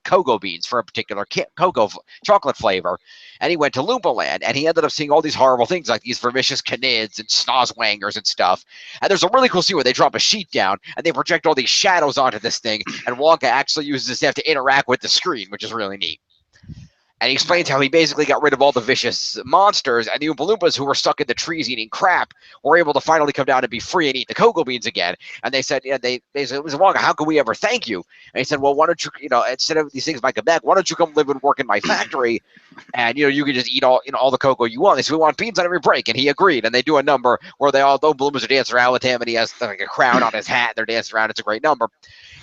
A: cocoa beans, for a particular cocoa chocolate flavor. And he went to Loopaland, and he ended up seeing all these horrible things, like these vermicious canids and snozwangers and stuff. And there's a really cool scene where they drop a sheet down, and they project all these shadows onto this thing, and Wonka actually uses this to interact with the screen, which is really neat. And he explains how he basically got rid of all the vicious monsters, and the Oompa Loompas who were stuck in the trees eating crap were able to finally come down and be free and eat the cocoa beans again. And they said, they said, Wonka, how can we ever thank you? And he said, well, why don't you, instead of these things might come back, why don't you come live and work in my factory, and you can just eat all the cocoa you want. They said, we want beans on every break, and he agreed. And they do a number where the Oompa Loompas are dancing around with him, and he has like a crown on his hat. They're dancing around. It's a great number.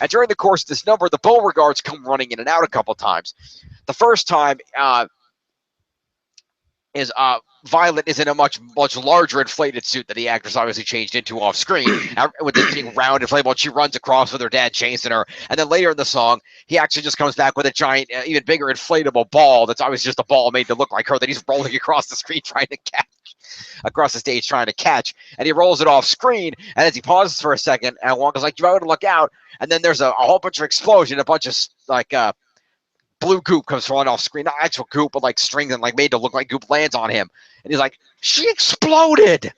A: And during the course of this number, the Beauregards come running in and out a couple times. The first time, Violet is in a much larger inflated suit that the actress obviously changed into off screen with this big round inflatable. She runs across with her dad chasing her, and then later in the song, he actually just comes back with a giant, even bigger inflatable ball that's obviously just a ball made to look like her that he's rolling across the screen trying to catch, across the stage trying to catch, and he rolls it off screen, and as he pauses for a second, and Wonka's like, you better look out, and then there's a whole bunch of explosion, a bunch of like blue goop comes falling off screen, not actual goop, but like strings and like made to look like goop lands on him. And he's like, she exploded.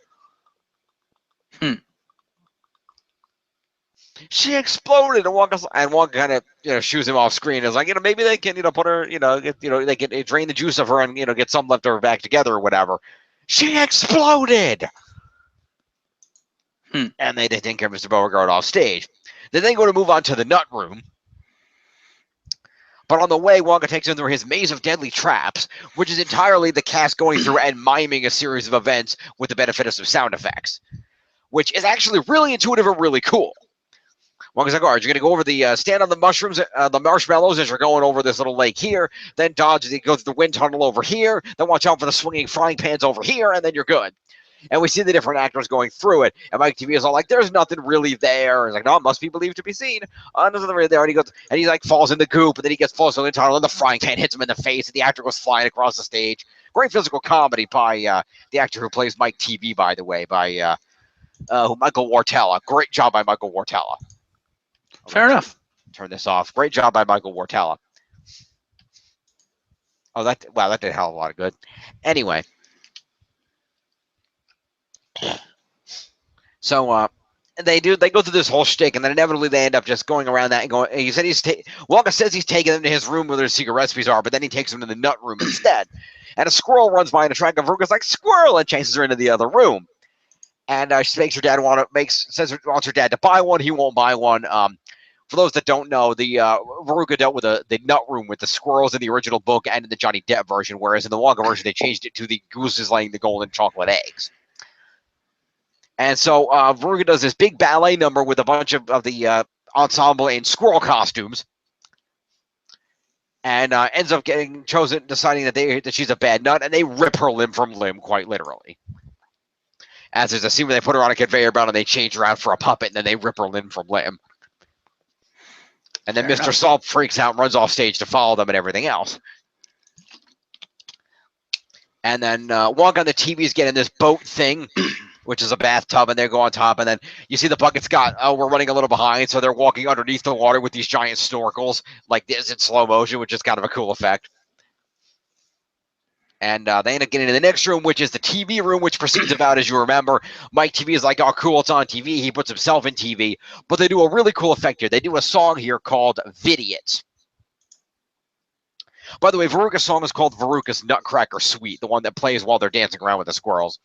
A: She exploded. And Wonka kind of, shoos him off screen. It's like, maybe they can, put her, they can drain the juice of her and, get some left over back together or whatever. She exploded. And they take care of Mr. Beauregard off stage. Then they go to move on to the nut room. But on the way, Wonka takes him through his maze of deadly traps, which is entirely the cast going through and miming a series of events with the benefit of some sound effects, which is actually really intuitive and really cool. Wonka's like, all right, you're going to go over the stand on the mushrooms, the marshmallows as you're going over this little lake here, then dodge, go through the wind tunnel over here, then watch out for the swinging frying pans over here, and then you're good. And we see the different actors going through it. And Mike TV is all like, there's nothing really there. He's like, no, it must be believed to be seen. There's nothing really there. And he goes, and he like falls in the goop, and then he falls in the tunnel, and the frying pan hits him in the face, and the actor goes flying across the stage. Great physical comedy by the actor who plays Mike TV, by the way, by Michael Wartella. Great job by Michael Wartella.
B: Fair enough.
A: Turn this off. Great job by Michael Wartella. Oh, that did a hell of a lot of good. Anyway. So they go through this whole shtick, and then inevitably they end up just going around that and going. He said Wonka says he's taking them to his room where their secret recipes are, but then he takes them to the nut room instead. And a squirrel runs by in a track of Ruka's like, squirrel, and chases her into the other room. and she makes her dad says wants her dad to buy one. He won't buy one. For those that don't know, the Veruca dealt with the nut room with the squirrels in the original book and in the Johnny Depp version, whereas in the Wonka version they changed it to the gooses laying the golden chocolate eggs. And so Veruca does this big ballet number with a bunch of the ensemble in squirrel costumes, and ends up getting chosen, deciding that she's a bad nut, and they rip her limb from limb, quite literally. As there's a scene where they put her on a conveyor belt and they change her out for a puppet, and then they rip her limb from limb. And then Mr. Salt freaks out and runs off stage to follow them and everything else. And then Wonka on the TV is getting this boat thing, which is a bathtub, and they go on top. And then you see the bucket's got, we're running a little behind, so they're walking underneath the water with these giant snorkels like this in slow motion, which is kind of a cool effect. And they end up getting into the next room, which is the TV room, which proceeds about as you remember. Mike TV is like, oh, cool, it's on TV. He puts himself in TV. But they do a really cool effect here. They do a song here called Vidiot. By the way, Veruca's song is called Veruca's Nutcracker Suite, the one that plays while they're dancing around with the squirrels.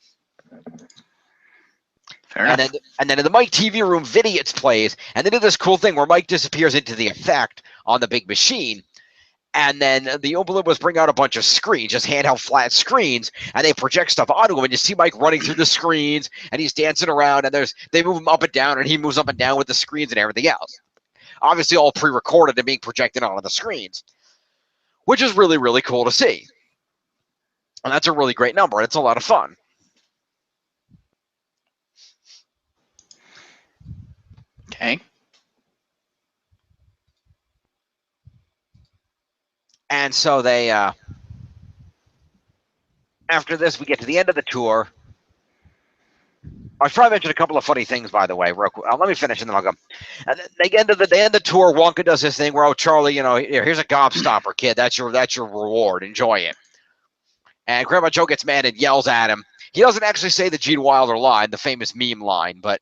B: Fair enough.
A: And then in the Mike TV room, Vidiot plays. And they do this cool thing where Mike disappears into the effect on the big machine. And then the Oompa Loompas bring out a bunch of screens, just handheld flat screens, and they project stuff onto him. And you see Mike running through the screens, and he's dancing around, and they move him up and down, and he moves up and down with the screens and everything else. Obviously all pre-recorded and being projected onto the screens, which is really, really cool to see. And that's a really great number, and it's a lot of fun.
B: Okay.
A: And so they, after this, we get to the end of the tour. I probably mentioned a couple of funny things, by the way, real quick. Let me finish and then I'll go. And they end the tour. Wonka does this thing where, oh, Charlie, here's a gobstopper, kid. That's your reward. Enjoy it. And Grandma Joe gets mad and yells at him. He doesn't actually say the Gene Wilder line, the famous meme line, but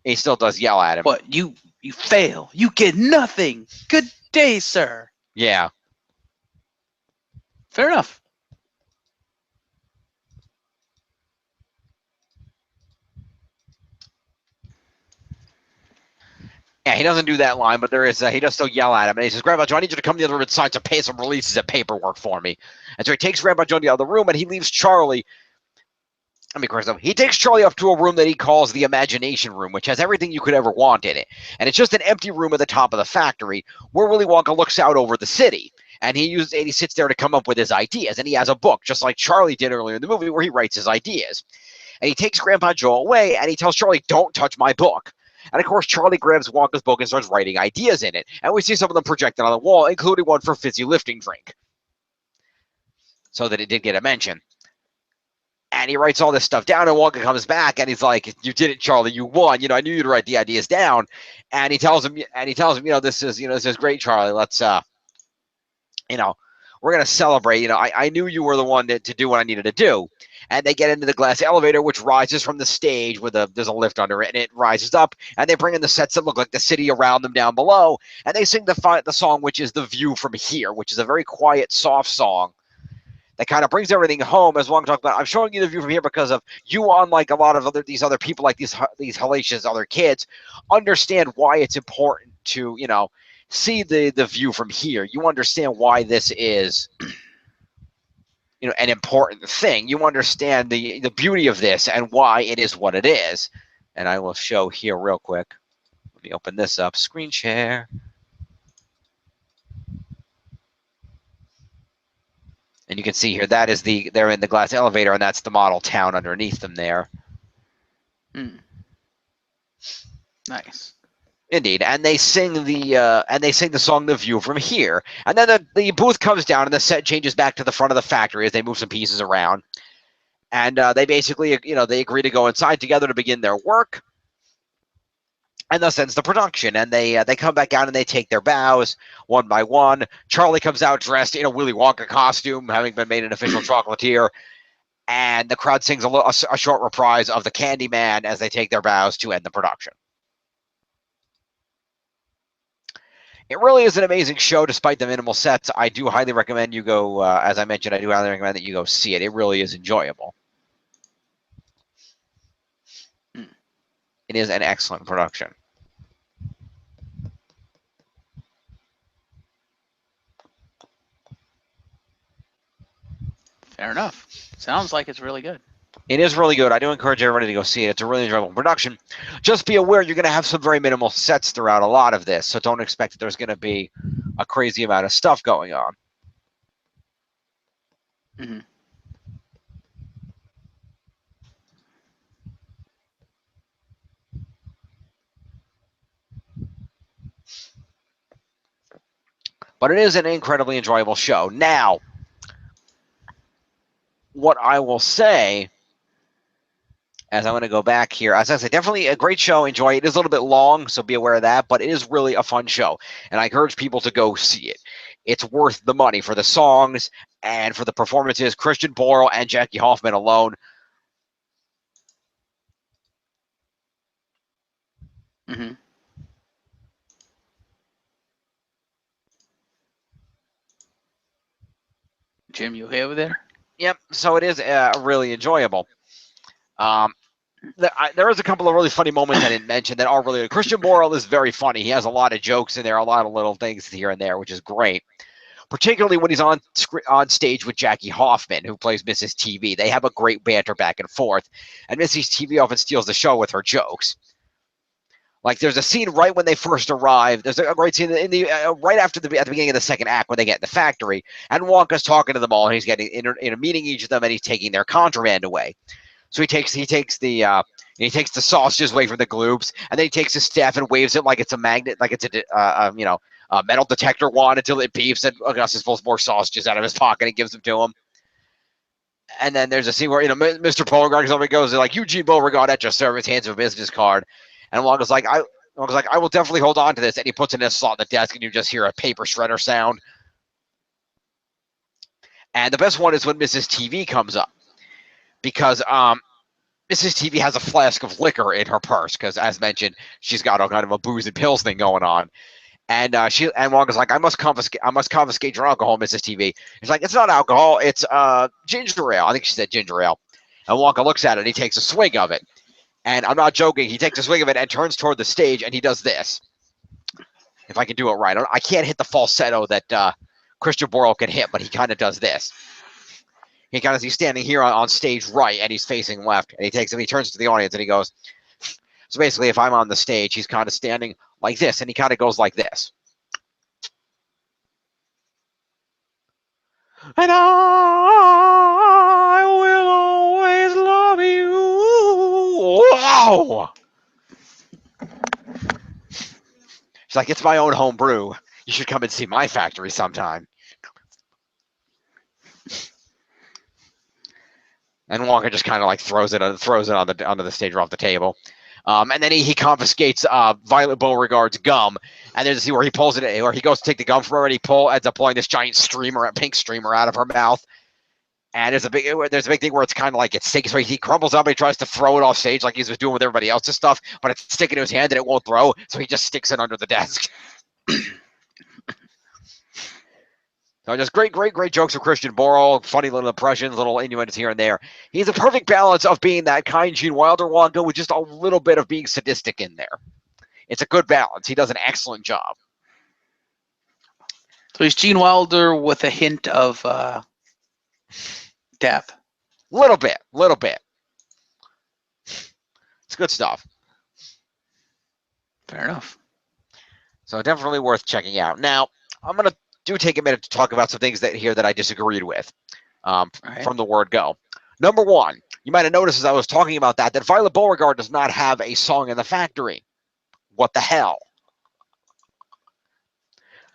A: he still does yell at him.
B: What? You fail. You get nothing. Good day, sir.
A: Yeah.
B: Fair enough.
A: Yeah, he doesn't do that line, but there is he does still yell at him. And he says, Grandma Joe, I need you to come to the other room and sign some releases of paperwork for me. And so he takes Grandma Joe to the other room, and he leaves Charlie. Let me correct something. He takes Charlie up to a room that he calls the imagination room, which has everything you could ever want in it. And it's just an empty room at the top of the factory where Willy Wonka looks out over the city. And he sits there to come up with his ideas. And he has a book, just like Charlie did earlier in the movie, where he writes his ideas. And he takes Grandpa Joe away, and he tells Charlie, don't touch my book. And, of course, Charlie grabs Wonka's book and starts writing ideas in it. And we see some of them projected on the wall, including one for fizzy lifting drink. So that it did get a mention. And he writes all this stuff down, and Wonka comes back, and he's like, you did it, Charlie. You won. I knew you'd write the ideas down. And he tells him, this is great, Charlie. Let's, we're going to celebrate. I knew you were the one to do what I needed to do. And they get into the glass elevator, which rises from the stage there's a lift under it, and it rises up. And they bring in the sets that look like the city around them down below. And they sing the song, which is The View from Here, which is a very quiet, soft song that kind of brings everything home. As Wong talked about, I'm showing you the view from here because of you, unlike a lot of these other people, like these hellacious other kids, understand why it's important to, see the view from here. You understand why this is an important thing. You understand the beauty of this and why it is what it is. And I will show here real quick. Let me open this up. Screen share. And you can see here, that is they're in the glass elevator, and that's the model town underneath them there.
B: Nice.
A: Indeed, and they sing the song "The View from Here," and then the booth comes down, and the set changes back to the front of the factory as they move some pieces around, and they basically, they agree to go inside together to begin their work, and thus ends the production. And they come back out and they take their bows one by one. Charlie comes out dressed in a Willy Wonka costume, having been made an official chocolatier, and the crowd sings a short reprise of the Candyman as they take their bows to end the production. It really is an amazing show, despite the minimal sets. I do highly recommend you go, as I mentioned, I do highly recommend that you go see it. It really is enjoyable. It is an excellent production.
B: Fair enough. Sounds like it's really good.
A: It is really good. I do encourage everybody to go see it. It's a really enjoyable production. Just be aware you're going to have some very minimal sets throughout a lot of this, so don't expect that there's going to be a crazy amount of stuff going on.
B: Mm-hmm.
A: But it is an incredibly enjoyable show. Now, what I will say, as I'm going to go back here, as I said, definitely a great show. Enjoy it. It is a little bit long, so be aware of that, but it is really a fun show, and I encourage people to go see it. It's worth the money for the songs and for the performances. Christian Borle and Jackie Hoffman alone.
B: Mm-hmm. Jim, you okay over there?
A: Yep, so it is really enjoyable. There is a couple of really funny moments I didn't mention that are really good. Christian Borle is very funny. He has a lot of jokes in there, a lot of little things here and there, which is great. Particularly when he's on stage with Jackie Hoffman, who plays Mrs. TV. They have a great banter back and forth, and Mrs. TV often steals the show with her jokes. Like there's a scene right when they first arrive. There's a great scene in the right after at the beginning of the second act when they get in the factory, and Wonka's talking to them all. And he's getting in a meeting each of them, and he's taking their contraband away. So he takes the sausages away from the gloops, and then he takes his staff and waves it like it's a magnet, like it's a metal detector wand until it beeps, and Augustus pulls more sausages out of his pocket and gives them to him. And then there's a scene where Mr. Beauregard goes like, Eugene Beauregard at your service, hands him a business card. And Wonka's like, I will definitely hold on to this. And he puts it in a slot on the desk, and you just hear a paper shredder sound. And the best one is when Mrs. TV comes up. Because Mrs. TV has a flask of liquor in her purse. Because, as mentioned, she's got all kind of a booze and pills thing going on. And Wonka's like, I must confiscate your alcohol, Mrs. TV. He's like, it's not alcohol, it's ginger ale. I think she said ginger ale. And Wonka looks at it, and he takes a swig of it. And I'm not joking. He takes a swig of it and turns toward the stage, and he does this. If I can do it right. I can't hit the falsetto that Christian Borle can hit, but he kind of does this. He's standing here on stage right, and he's facing left. And he turns to the audience, and he goes, so basically, if I'm on the stage, he's kind of standing like this, and he kind of goes like this. And I will always love you. Wow! She's like, it's my own home brew. You should come and see my factory sometime. And Wonka just kind of like throws it onto the stage or off the table. And then he confiscates Violet Beauregard's gum. And there's a scene where he pulls it, or he goes to take the gum from her, and he ends up pulling this giant pink streamer out of her mouth. And there's a big thing where it's kind of like it sticks. So he crumbles up and he tries to throw it off stage like he's doing with everybody else's stuff, but it's sticking to his hand and it won't throw. So he just sticks it under the desk. So just great jokes of Christian Borle, funny little impressions, little innuendos here and there. He's a perfect balance of being that kind Gene Wilder Wonka with just a little bit of being sadistic in there. It's a good balance. He does an excellent job.
B: So he's Gene Wilder with a hint of death.
A: Little bit. It's good stuff.
B: Fair enough.
A: So definitely worth checking out. Now, I'm going to take a minute to talk about some things that I disagreed with from the word go. Number one, you might have noticed as I was talking about that Violet Beauregard does not have a song in the factory. What the hell?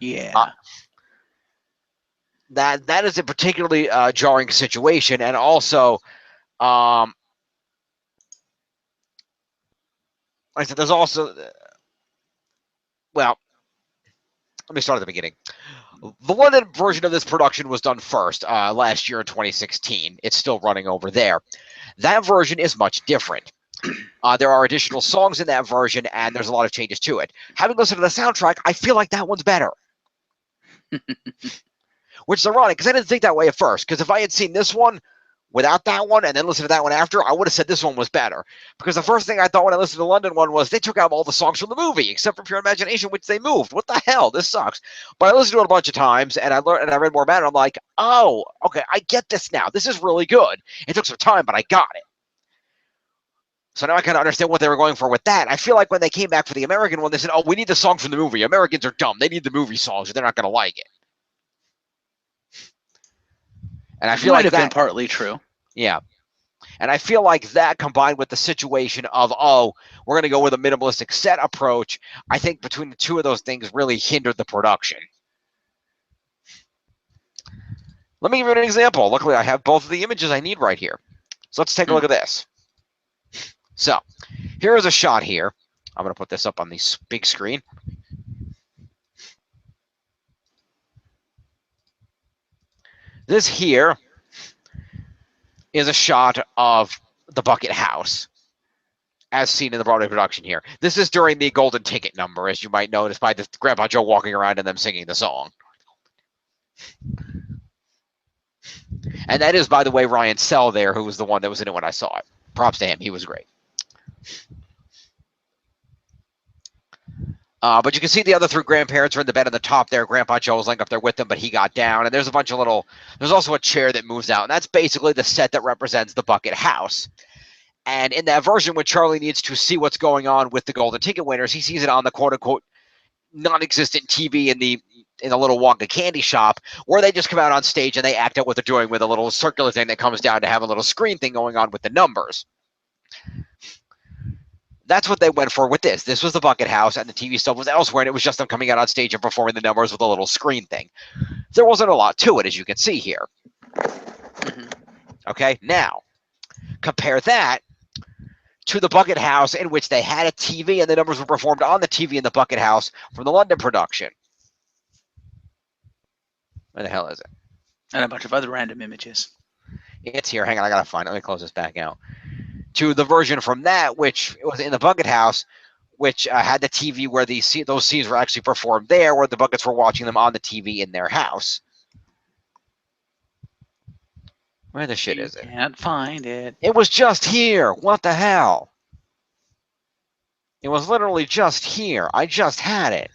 B: Yeah.
A: That is a particularly jarring situation, and also, like I said, there's also, well, let me start at the beginning. The London version of this production was done first last year in 2016. It's still running over there. That version is much different. There are additional songs in that version, and there's a lot of changes to it. Having listened to the soundtrack, I feel like that one's better. Which is ironic, because I didn't think that way at first. Because if I had seen this one without that one and then listen to that one after, I would have said this one was better. Because the first thing I thought when I listened to the London one was they took out all the songs from the movie except for Pure Imagination, which they moved. What the hell? This sucks. But I listened to it a bunch of times and I learned and I read more about it. I'm like, oh, okay, I get this now. This is really good. It took some time, but I got it. So now I kind of understand what they were going for with that. I feel like when they came back for the American one, they said, oh, we need the song from the movie. Americans are dumb. They need the movie songs or they're not going to like it. And I feel like
B: might have
A: that
B: been partly true.
A: Yeah. And I feel like that combined with the situation of, oh, we're going to go with a minimalistic set approach, I think between the two of those things really hindered the production. Let me give you an example. Luckily, I have both of the images I need right here. So let's take a look at this. So here is a shot here. I'm going to put this up on the big screen. This here is a shot of the Bucket House as seen in the Broadway production here. This is during the Golden Ticket number, as you might notice by the Grandpa Joe walking around and them singing the song. And that is, by the way, Ryan Sell there, who was the one that was in it when I saw it. Props to him. He was great. But you can see the other three grandparents are in the bed on the top there. Grandpa Joe was laying up there with them, but he got down. And there's a bunch of little, there's also a chair that moves out. And that's basically the set that represents the Bucket House. And in that version, when Charlie needs to see what's going on with the Golden Ticket winners, he sees it on the quote-unquote non-existent TV in the little Wonka candy shop, where they just come out on stage and they act out what they're doing with a little circular thing that comes down to have a little screen thing going on with the numbers. That's what they went for with this. This was the Bucket House, and the TV stuff was elsewhere, and it was just them coming out on stage and performing the numbers with a little screen thing. There wasn't a lot to it, as you can see here. Okay, now, compare that to the Bucket House, in which they had a TV, and the numbers were performed on the TV in the Bucket House from the London production. Where the hell is it?
B: And a bunch of other random images.
A: It's here. Hang on, I gotta find it. Let me close this back out. To the version from that, which was in the Bucket House, which had the TV where those scenes were actually performed there, where the Buckets were watching them on the TV in their house. Where the shit is it?
B: Can't find it.
A: It was just here. What the hell? It was literally just here. I just had it.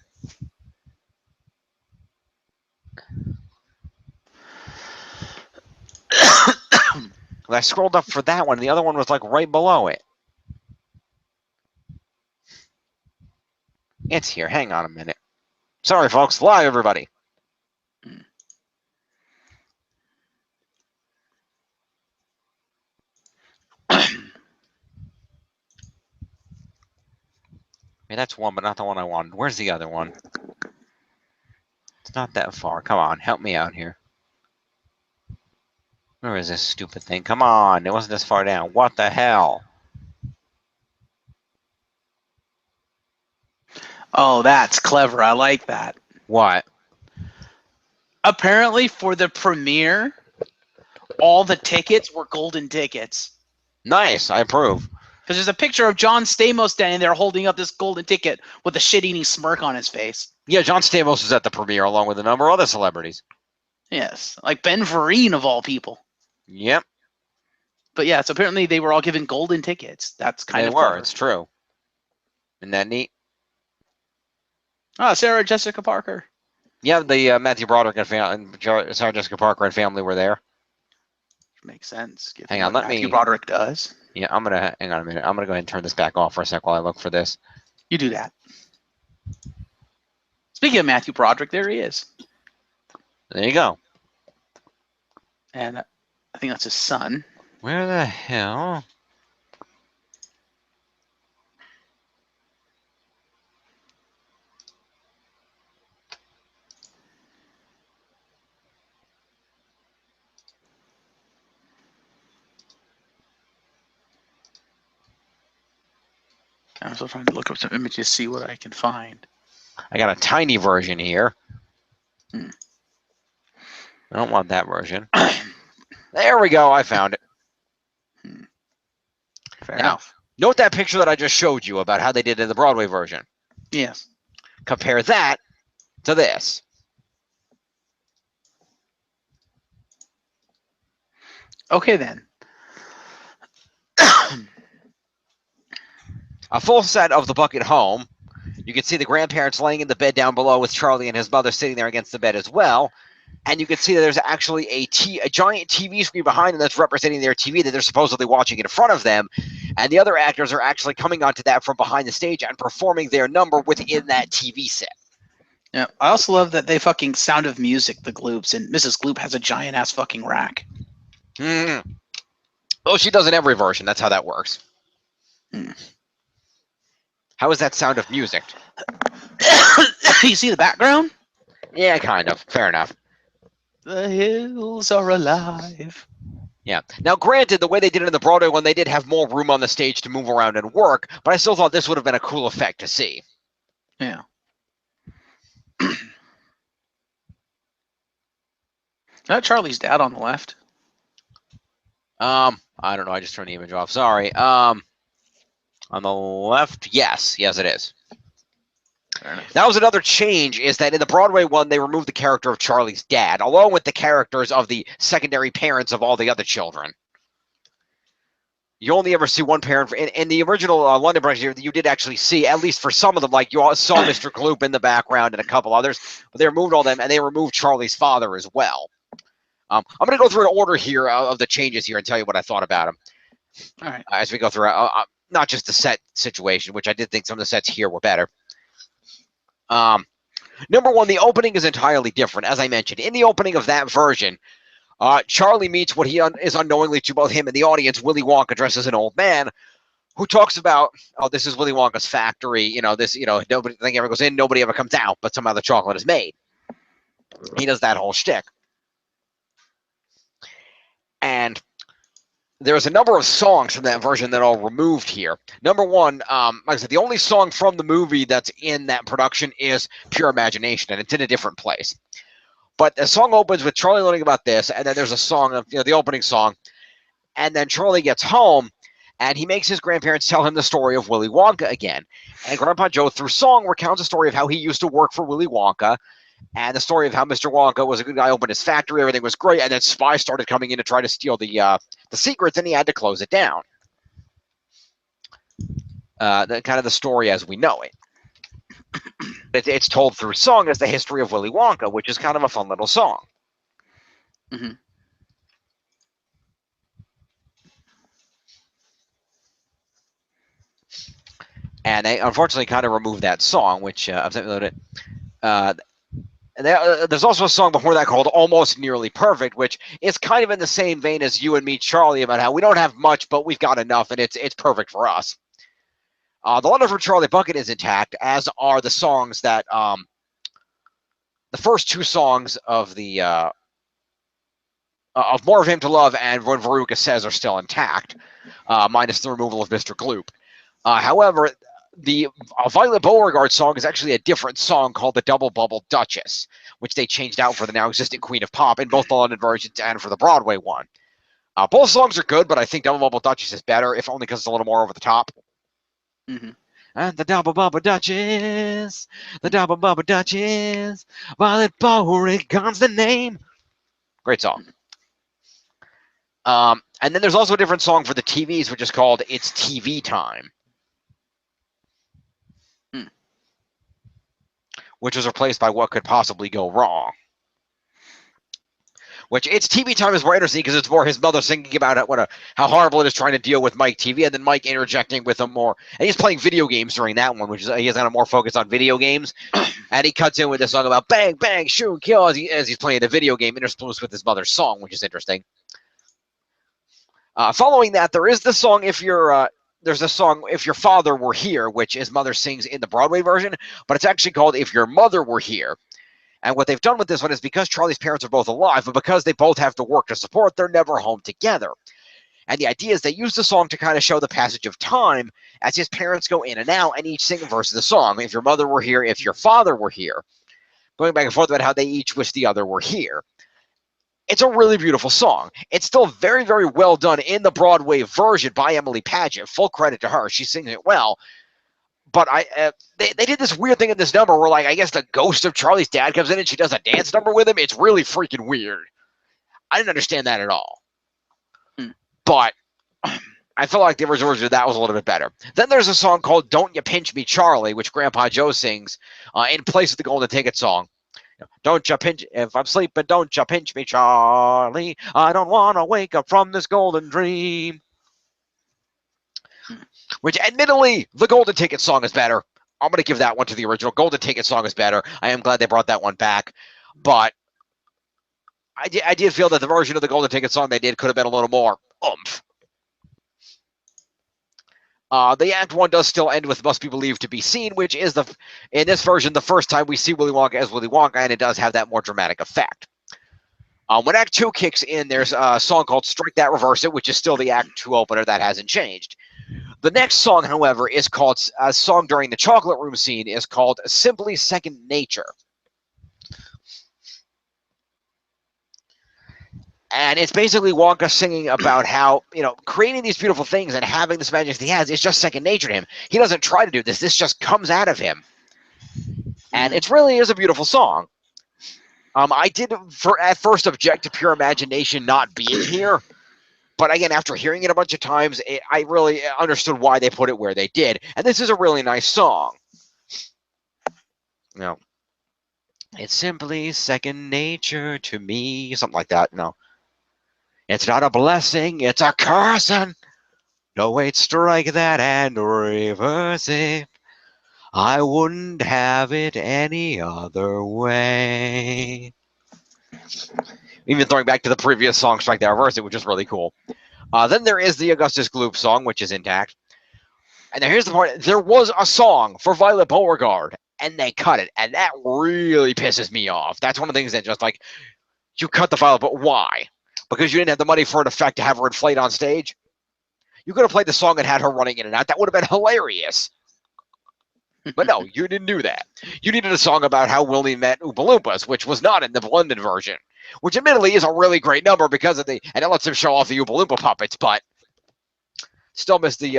A: I scrolled up for that one. The other one was like right below it. It's here. Hang on a minute. Sorry, folks. Live, everybody. Yeah, that's one, but not the one I wanted. Where's the other one? It's not that far. Come on. Help me out here. Where is this stupid thing? Come on. It wasn't this far down. What the hell?
B: Oh, that's clever. I like that.
A: What?
B: Apparently, for the premiere, all the tickets were golden tickets.
A: Nice. I approve.
B: Because there's a picture of John Stamos standing there holding up this golden ticket with a shit-eating smirk on his face.
A: Yeah, John Stamos was at the premiere along with a number of other celebrities.
B: Yes, like Ben Vereen of all people.
A: Yep.
B: But yeah, so apparently they were all given golden tickets. That's kind of clever.
A: It's true. Isn't that neat?
B: Ah, Sarah Jessica Parker.
A: Yeah, the Matthew Broderick and Sarah Jessica Parker and family were there.
B: Makes sense.
A: Hang on, let me.
B: Matthew Broderick does.
A: Yeah, I'm gonna hang on a minute. I'm gonna go ahead and turn this back off for a sec while I look for this.
B: You do that. Speaking of Matthew Broderick, there he is.
A: There you go.
B: And I think that's his son.
A: Where the hell?
B: I'm still trying to look up some images, see what I can find.
A: I got a tiny version here.
B: Hmm.
A: I don't want that version. There we go. I found it.
B: Fair enough.
A: Note that picture that I just showed you about how they did in the Broadway version.
B: Yes.
A: Compare that to this.
B: Okay, then.
A: A full set of the Bucket home. You can see the grandparents laying in the bed down below with Charlie and his mother sitting there against the bed as well. And you can see that there's actually a giant TV screen behind them that's representing their TV that they're supposedly watching in front of them. And the other actors are actually coming onto that from behind the stage and performing their number within that TV set.
B: Yeah, I also love that they fucking Sound of Music the Gloops, and Mrs. Gloop has a giant ass fucking rack.
A: Well, she does in every version. That's how that works. How is that Sound of Music?
B: You see the background?
A: Yeah, kind of. Fair enough.
B: The hills are alive.
A: Yeah. Now, granted, the way they did it in the Broadway one, they did have more room on the stage to move around and work, but I still thought this would have been a cool effect to see.
B: Yeah. Not Charlie's dad on the left.
A: I don't know. I just turned the image off. Sorry. On the left, yes, it is. That was another change, is that in the Broadway one, they removed the character of Charlie's dad, along with the characters of the secondary parents of all the other children. You only ever see one parent. In the original London production, you did actually see, at least for some of them, like you all saw Mr. Gloop in the background and a couple others, but they removed all them, and they removed Charlie's father as well. I'm going to go through an order here of the changes here and tell you what I thought about them.
B: All right.
A: As we go through, not just the set situation, which I did think some of the sets here were better. Number one, the opening is entirely different. As I mentioned, in the opening of that version, Charlie meets what he is unknowingly to both him and the audience, Willy Wonka dressed as an old man, who talks about, oh, this is Willy Wonka's factory. Nobody thing ever goes in, nobody ever comes out, but somehow the chocolate is made. He does that whole shtick. And there's a number of songs from that version that are removed here. Number one, like I said, the only song from the movie that's in that production is Pure Imagination, and it's in a different place. But the song opens with Charlie learning about this, and then there's a song of the opening song, and then Charlie gets home, and he makes his grandparents tell him the story of Willy Wonka again. And Grandpa Joe, through song, recounts a story of how he used to work for Willy Wonka, and the story of how Mr. Wonka was a good guy, opened his factory, everything was great, and then spies started coming in to try to steal the secrets, and he had to close it down. Kind of the story as we know it. It's told through song as the history of Willy Wonka, which is kind of a fun little song.
B: Mm-hmm.
A: And they unfortunately kind of removed that song, which I've sent loaded. There's also a song before that called Almost Nearly Perfect, which is kind of in the same vein as You and Me, Charlie, about how we don't have much, but we've got enough, and it's perfect for us. The letter from Charlie Bucket is intact, as are the songs that the first two songs of the of More of Him to Love and When Veruca Says are still intact, minus the removal of Mr. Gloop. However, the Violet Beauregard song is actually a different song called the Double Bubble Duchess, which they changed out for the now existing Queen of Pop in both the London versions and for the Broadway one. Both songs are good, but I think Double Bubble Duchess is better, if only because it's a little more over the top.
B: Mm-hmm.
A: And the Double Bubble Duchess, the Double Bubble Duchess, Violet Beauregard's the name. Great song. And then there's also a different song for the TVs, which is called It's TV Time. Which was replaced by What Could Possibly Go Wrong. Which, It's TV Time is more interesting because it's more his mother singing about how horrible it is trying to deal with Mike TV, and then Mike interjecting with him more. And he's playing video games during that one, which is he has kind of more focus on video games. And he cuts in with a song about bang, bang, shoot, kill as he's playing the video game interspersed with his mother's song, which is interesting. Following that, there is the song there's a song, If Your Father Were Here, which his mother sings in the Broadway version, but it's actually called If Your Mother Were Here. And what they've done with this one is because Charlie's parents are both alive, but because they both have to work to support, they're never home together. And the idea is they use the song to kind of show the passage of time as his parents go in and out and each sing a verse of the song. If your mother were here, if your father were here. Going back and forth about how they each wish the other were here. It's a really beautiful song. It's still very, very well done in the Broadway version by Emily Paget. Full credit to her. She sings it well. But they did this weird thing in this number where, like, I guess the ghost of Charlie's dad comes in and she does a dance number with him. It's really freaking weird. I didn't understand that at all. I feel like the original version of that was a little bit better. Then there's a song called Don't You Pinch Me, Charlie, which Grandpa Joe sings in place of the Golden Ticket song. Don't you pinch, if I'm sleeping, don't you pinch me, Charlie. I don't want to wake up from this golden dream. Which, admittedly, the Golden Ticket song is better. I'm going to give that one to the original. Golden Ticket song is better. I am glad they brought that one back. But I did feel that the version of the Golden Ticket song they did could have been a little more oomph. The Act 1 does still end with Must Be Believed to Be Seen, which is, in this version, the first time we see Willy Wonka as Willy Wonka, and it does have that more dramatic effect. When Act 2 kicks in, there's a song called Strike That Reverse It, which is still the Act 2 opener. That hasn't changed. The next song, however, is called, a song during the Chocolate Room scene, is called Simply Second Nature. And it's basically Wonka singing about how, creating these beautiful things and having this magic he has is just second nature to him. He doesn't try to do this. This just comes out of him. And it really is a beautiful song. I did at first object to Pure Imagination not being here. But again, after hearing it a bunch of times, I really understood why they put it where they did. And this is a really nice song. It's simply second nature to me. Something like that. No. It's not a blessing, it's a cursing. No, wait, strike that and reverse it. I wouldn't have it any other way. Even throwing back to the previous song, Strike That Reverse It, which is really cool. Then there is the Augustus Gloop song, which is intact. And now here's the part. There was a song for Violet Beauregard, and they cut it. And that really pisses me off. That's one of the things that just like, you cut the Violet, but why? Because you didn't have the money for an effect to have her inflate on stage? You could have played the song and had her running in and out. That would have been hilarious. But no, you didn't do that. You needed a song about how Willie met Oompa Loompas, which was not in the London version. Which admittedly is a really great number because of and it lets him show off the Oompa Loompa puppets, but still missed the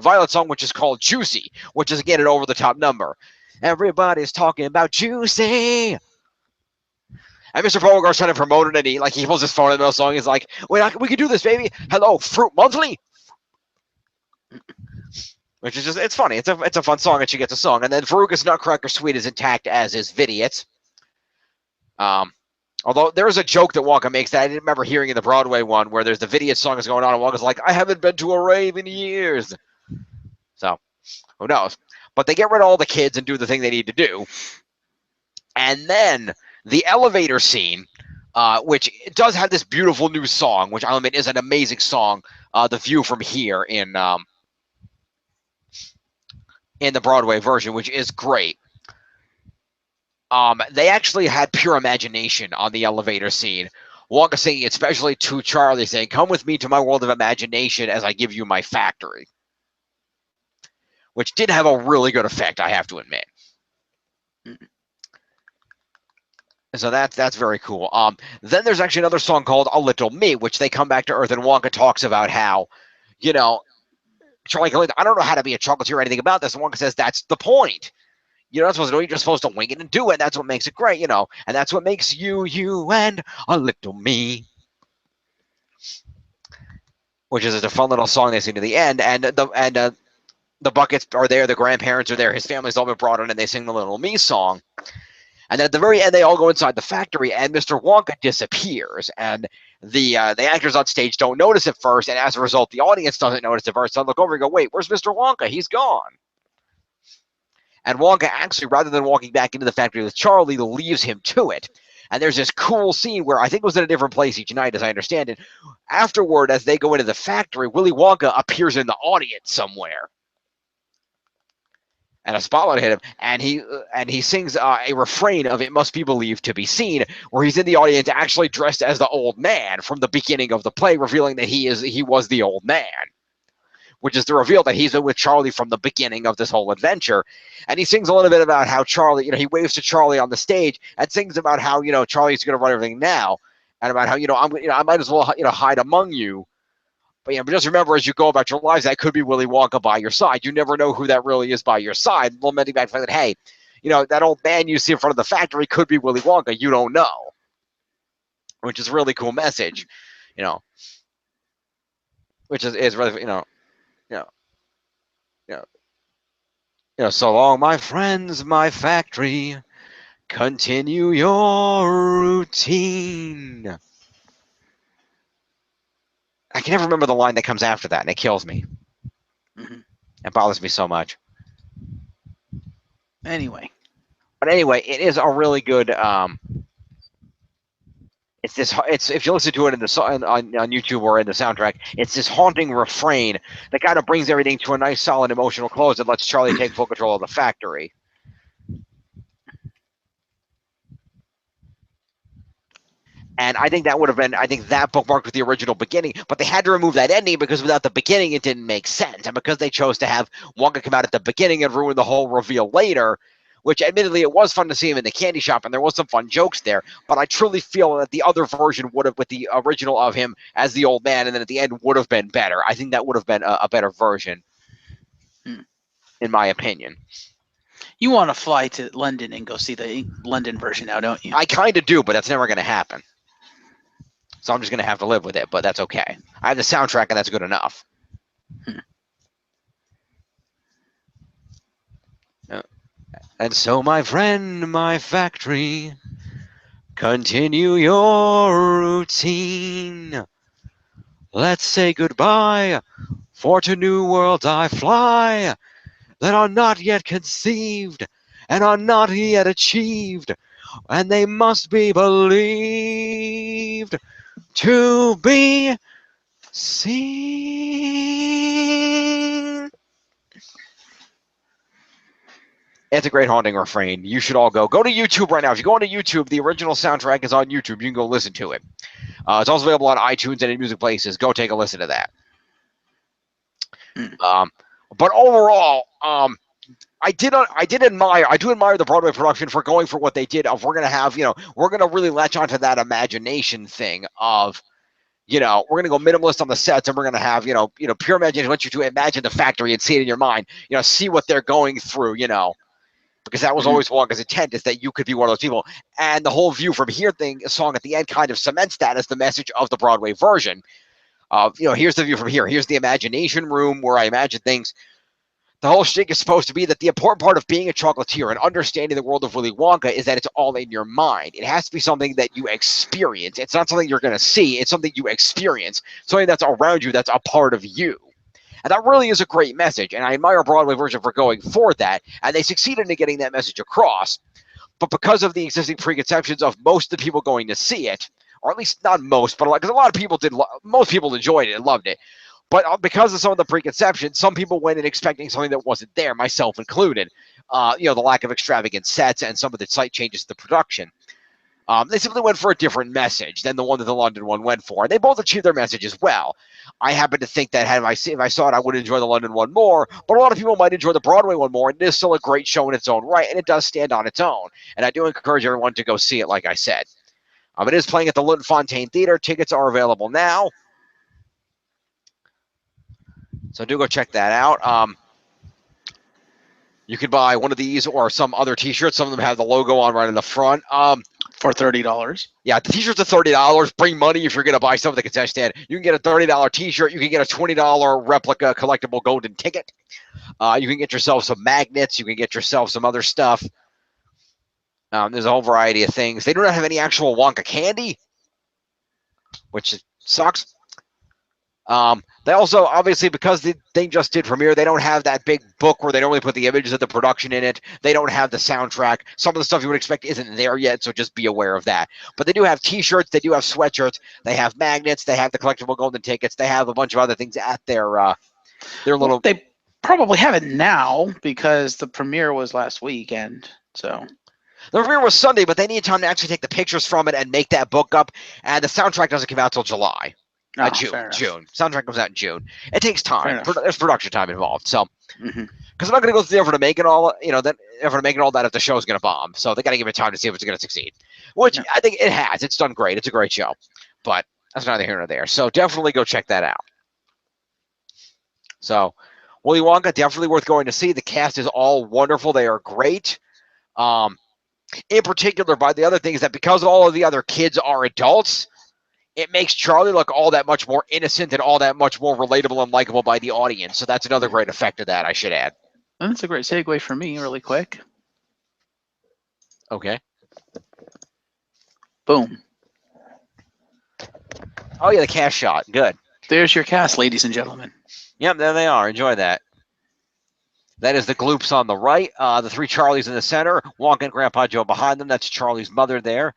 A: Violet song, which is called Juicy, which is again an over-the-top number. Everybody's talking about Juicy. And Mr. Beauregard's trying to promote it, and he pulls his phone in the middle of the song. He's like, "Wait, we can do this, baby. Hello, Fruit Monthly." Which is it's funny. It's a fun song, and she gets a song. And then Veruca's Nutcracker Suite is intact, as is Vidiots. Although there is a joke that Wonka makes that I didn't remember hearing in the Broadway one, where there's the Vidiots song is going on, and Wonka's like, "I haven't been to a rave in years." So, who knows? But they get rid of all the kids and do the thing they need to do. And then the elevator scene, which does have this beautiful new song, which I'll admit is an amazing song, The View from Here in the Broadway version, which is great. They actually had Pure Imagination on the elevator scene. Wonka singing it, especially to Charlie, saying, "Come with me to my world of imagination as I give you my factory." Which did have a really good effect, I have to admit. So that's very cool. Then there's actually another song called A Little Me, which they come back to Earth, and Wonka talks about how, Charlie, I don't know how to be a chocolatier or anything about this. And Wonka says, that's the point. You're not supposed to know, you're just supposed to wing it and do it. That's what makes it great, and that's what makes you and a little me. Which is a fun little song they sing to the end, and the Buckets are there, the grandparents are there, his family's all been brought in, and they sing the Little Me song. And then at the very end, they all go inside the factory, and Mr. Wonka disappears. And the actors on stage don't notice it first, and as a result, the audience doesn't notice it first. So I look over and go, "Wait, where's Mr. Wonka? He's gone." And Wonka actually, rather than walking back into the factory with Charlie, leaves him to it. And there's this cool scene where I think it was in a different place each night, as I understand it. Afterward, as they go into the factory, Willy Wonka appears in the audience somewhere. And a spotlight hit him, and he sings a refrain of "It Must Be Believed to Be Seen," where he's in the audience actually dressed as the old man from the beginning of the play, revealing that he was the old man, which is the reveal that he's been with Charlie from the beginning of this whole adventure. And he sings a little bit about how Charlie, he waves to Charlie on the stage and sings about how, Charlie's going to run everything now, and about how, I might as well, hide among you. But just remember, as you go about your lives, that could be Willy Wonka by your side. You never know who that really is by your side. Lamenting back to the fact that, hey, that old man you see in front of the factory could be Willy Wonka. You don't know. Which is a really cool message, which is really you know, you know, so long, my friends, my factory, continue your routine. I can never remember the line that comes after that, and it kills me.
B: Mhm.
A: It bothers me so much.
B: Anyway,
A: But anyway, it is a really good. It's this. It's if you listen to it in the on YouTube or in the soundtrack, it's this haunting refrain that kind of brings everything to a nice, solid emotional close and lets Charlie take full control of the factory. And I think that would have been, I think that bookmarked with the original beginning, but they had to remove that ending because without the beginning, it didn't make sense. And because they chose to have Wonka come out at the beginning and ruin the whole reveal later, which admittedly it was fun to see him in the candy shop and there was some fun jokes there, but I truly feel that the other version would have, with the original of him as the old man, and then at the end would have been better. I think that would have been a better version, in my opinion.
B: you want to fly to London and go see the London version now, don't you?
A: I kind of do, but that's never going to happen. So I'm just going to have to live with it, but that's okay. I have the soundtrack, and that's good enough. And so, my friend, my factory, continue your routine. Let's say goodbye, for to new worlds I fly that are not yet conceived and are not yet achieved, and they must be believed to be seen. It's a great haunting refrain. You should all go to YouTube right now. If you go onto YouTube, the original soundtrack is on YouTube. You can go listen to it. It's also available on iTunes and in music places. Go take a listen to that. But overall, I do admire the Broadway production for going for what they did. Of we're gonna really latch onto that imagination thing of, we're gonna go minimalist on the sets, and we're gonna have pure imagination. I want you to imagine the factory and see it in your mind. See what they're going through. Because that was always Wonka's intent, is that you could be one of those people. And the whole view from here song at the end kind of cements that as the message of the Broadway version. Here's the view from here. Here's the imagination room where I imagine things. The whole shtick is supposed to be that the important part of being a chocolatier and understanding the world of Willy Wonka is that it's all in your mind. It has to be something that you experience. It's not something you're going to see. It's something you experience, something that's around you, that's a part of you. And that really is a great message, and I admire Broadway version for going for that, and they succeeded in getting that message across. But because of the existing preconceptions of most of the people going to see it, or at least not most, but because a lot of people did, most people enjoyed it and loved it. But because of some of the preconceptions, some people went in expecting something that wasn't there, myself included. The lack of extravagant sets and some of the slight changes to the production. They simply went for a different message than the one that the London one went for. And they both achieved their message as well. I happen to think that if I saw it, I would enjoy the London one more. But a lot of people might enjoy the Broadway one more. And it is still a great show in its own right. And it does stand on its own. And I do encourage everyone to go see it, like I said. It is playing at the Luton-Fontaine Theater. Tickets are available now. So do go check that out. You could buy one of these or some other T-shirts. Some of them have the logo on right in the front.
B: For $30.
A: Yeah, the T-shirts are $30. Bring money if you're going to buy some of the concession stand. You can get a $30 T-shirt. You can get a $20 replica collectible golden ticket. You can get yourself some magnets. You can get yourself some other stuff. There's a whole variety of things. They do not have any actual Wonka candy, which sucks. They also, obviously, because the thing just did premiere, they don't have that big book where they normally put the images of the production in it. They don't have the soundtrack. Some of the stuff you would expect isn't there yet, so just be aware of that. But they do have T-shirts. They do have sweatshirts. They have magnets. They have the collectible golden tickets. They have a bunch of other things at their little...
B: Well, they probably have it now because the premiere was last weekend, so...
A: The premiere was Sunday, but they need time to actually take the pictures from it and make that book up, and the soundtrack doesn't come out till July. June. Soundtrack comes out in June. It takes time. There's production time involved. So, because I'm not going to go through the effort to make it all, that effort to make it all that if the show's going to bomb. So they got to give it time to see if it's going to succeed. Which I think it has. It's done great. It's a great show. But that's neither here nor there. So definitely go check that out. So, Willy Wonka, definitely worth going to see. The cast is all wonderful. They are great. In particular, by the other thing is that because all of the other kids are adults, it makes Charlie look all that much more innocent and all that much more relatable and likable by the audience. So that's another great effect of that, I should add.
B: And that's a great segue for me, really quick.
A: Okay.
B: Boom.
A: Oh, yeah, the cast shot. Good.
B: There's your cast, ladies and gentlemen.
A: Yep, there they are. Enjoy that. That is the Gloops on the right. The three Charlies in the center. Wonka and Grandpa Joe behind them. That's Charlie's mother there.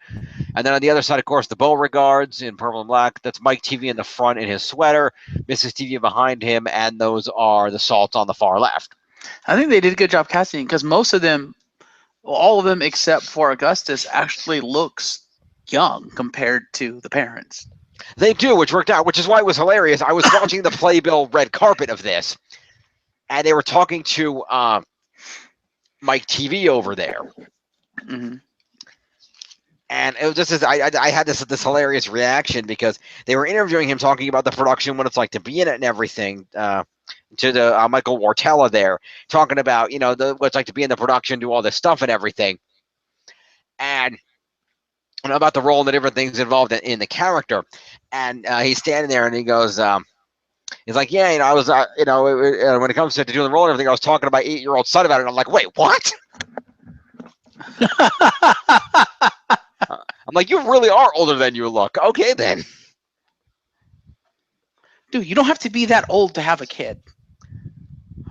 A: And then on the other side, of course, the Beauregards in purple and black. That's Mike TV in the front in his sweater. Mrs. TV behind him. And those are the Salts on the far left.
B: I think they did a good job casting because most of them, well, all of them except for Augustus, actually looks young compared to the parents.
A: They do, which worked out, which is why it was hilarious. I was watching the Playbill red carpet of this, and they were talking to Mike TV over there.
B: Mm-hmm.
A: And it was just I had this hilarious reaction because they were interviewing him, talking about the production, what it's like to be in it and everything. To the Michael Wartella there, talking about what it's like to be in the production, do all this stuff and everything, and about the role and the different things involved in the character. And he's standing there and he goes, he's like, yeah, I was, when it comes to doing the role and everything, I was talking to my 8-year-old son about it. And I'm like, wait, what? I'm like, you really are older than you look. Okay, then.
B: Dude, you don't have to be that old to have a kid.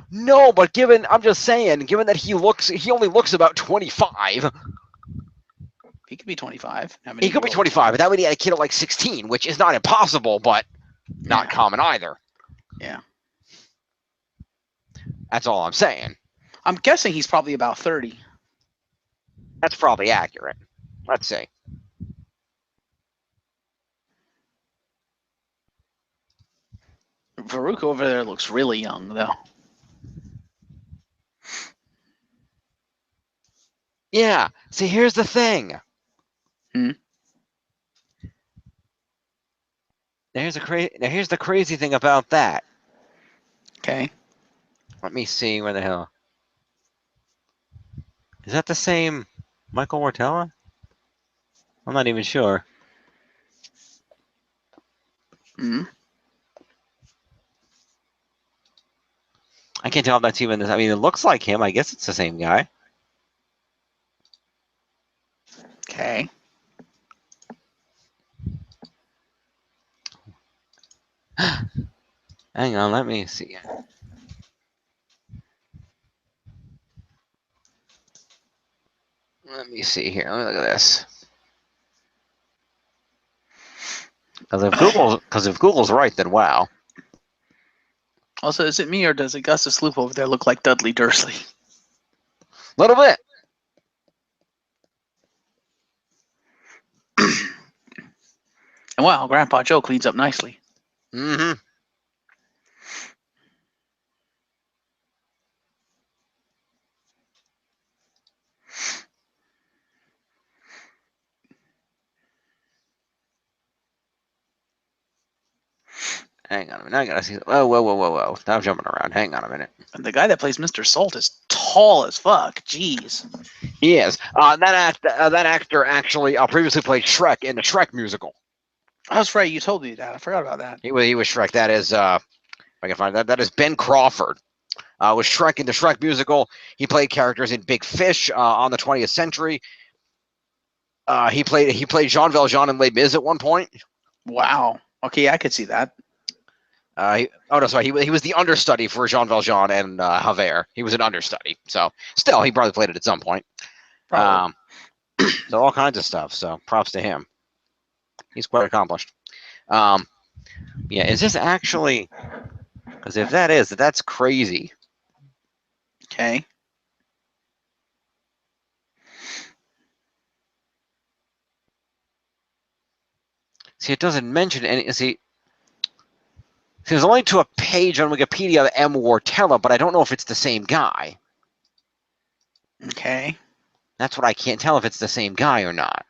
A: No, but I'm just saying, given that he only looks about 25.
B: He could be 25.
A: He could be 25, but that would he had a kid at like 16, which is not impossible, but not common either.
B: Yeah.
A: That's all I'm saying.
B: I'm guessing he's probably about 30.
A: That's probably accurate. Let's see.
B: Veruca over there looks really young, though.
A: Yeah. See, here's the thing. Now here's the crazy thing about that.
B: Okay.
A: Let me see where the hell. Is that the same Michael Wartella? I'm not even sure. I can't tell if that's even. I mean, it looks like him. I guess it's the same guy.
B: Okay.
A: Hang on, let me see. Let me see here. Let me look at this. Because if Google's right, then wow.
B: Also, is it me or does Augustus Loop over there look like Dudley Dursley?
A: A little bit.
B: And wow, Grandpa Joe cleans up nicely.
A: Mm-hmm. Hang on a minute. I gotta see. Whoa. Stop jumping around. Hang on a minute.
B: And the guy that plays Mr. Salt is tall as fuck. Jeez.
A: He is. That actor actually previously played Shrek in the Shrek musical.
B: That's right. You told me that. I forgot about that.
A: He was Shrek. That is, if I can find that is Ben Crawford. Was Shrek in the Shrek musical. He played characters in Big Fish on the 20th Century. He played Jean Valjean in Les Mis at one point.
B: Wow. Okay, I could see that.
A: He was the understudy for Jean Valjean and Javert. He was an understudy. So still, he probably played it at some point. So all kinds of stuff. So props to him. He's quite accomplished. Yeah, is this actually? Because if that is, that's crazy.
B: Okay.
A: See, it doesn't mention any. See, there's only to a page on Wikipedia of M. Wartella, but I don't know if it's the same guy.
B: Okay.
A: That's what I can't tell if it's the same guy or not.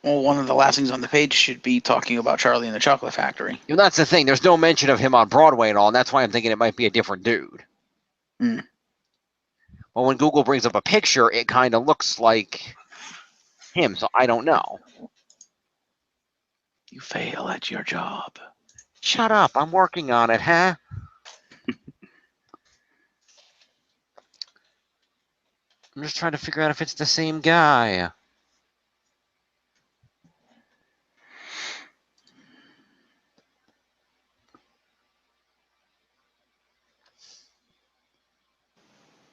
B: Well, one of the last things on the page should be talking about Charlie and the Chocolate Factory.
A: You know, that's the thing. There's no mention of him on Broadway at all, and that's why I'm thinking it might be a different dude. Well, Well, when Google brings up a picture, it kind of looks like him, so I don't know.
B: You fail at your job.
A: Shut up. I'm working on it, huh? I'm just trying to figure out if it's the same guy.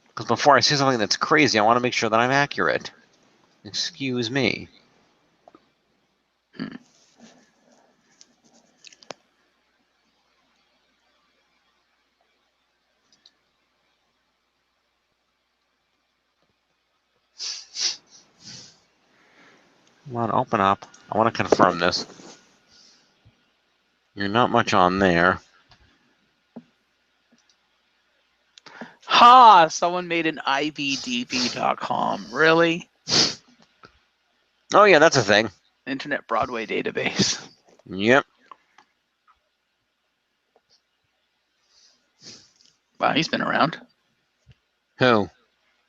A: Because before I say something that's crazy, I want to make sure that I'm accurate. Excuse me. Come on, open up. I want to confirm this. You're not much on there.
B: Ha! Someone made an IBDB.com. Really?
A: Oh, yeah, that's a thing.
B: Internet Broadway database.
A: Yep.
B: Wow, he's been around.
A: Who?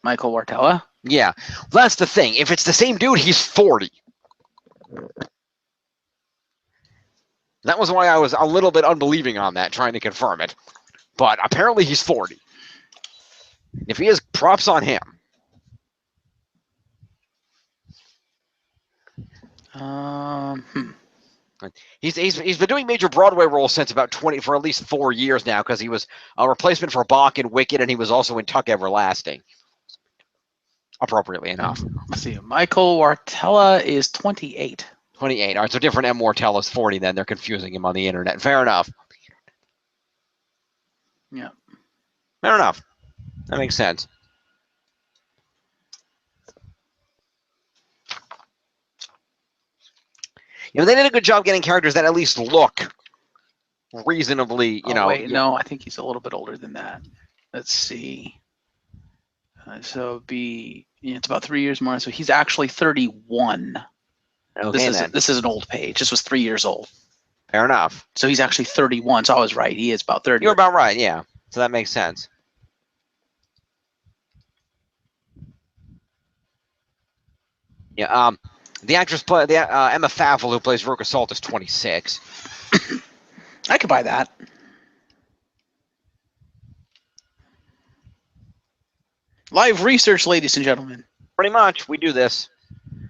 B: Michael Wartella?
A: Yeah. That's the thing. If it's the same dude, he's 40. That was why I was a little bit unbelieving on that, trying to confirm it. But apparently he's 40. If he is, props on him. He's been doing major Broadway roles since about for at least 4 years now, because he was a replacement for Bach in Wicked, and he was also in Tuck Everlasting. Appropriately enough.
B: Let's see. Michael Wartella is 28.
A: 28. All right, so different M. Wartella's 40 then. They're confusing him on the internet. Fair enough.
B: Yeah.
A: Fair enough. That makes sense. You know, they did a good job getting characters that at least look reasonably, you know.
B: Wait, no, I think he's a little bit older than that. Let's see. So it'd be, it's about 3 years more. So he's actually 31.
A: Okay,
B: this is an old page. This was 3 years old.
A: Fair enough.
B: So he's actually 31. So I was right. He is about 30.
A: You're about right, yeah. So that makes sense. Yeah. The actress Emma Favell, who plays Veruca Salt, is 26.
B: I could buy that. Live research, ladies and gentlemen.
A: Pretty much, we do this.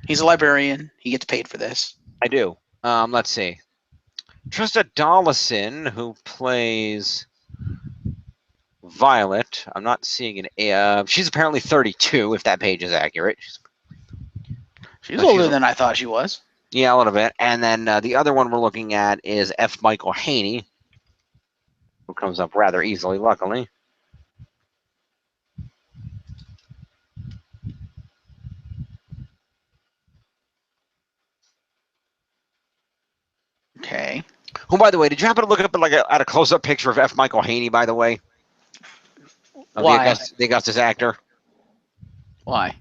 B: He's a librarian. He gets paid for this.
A: I do. Let's see. Trista Dollison, who plays Violet. I'm not seeing an. She's apparently 32, if that page is accurate.
B: She's older than I thought she was.
A: Yeah, a little bit. And then the other one we're looking at is F. Michael Haney, who comes up rather easily, luckily.
B: Okay.
A: Who, by the way, did you happen to look up at a close-up picture of F. Michael Haney, by the way?
B: Why?
A: The Augustus actor.
B: Why?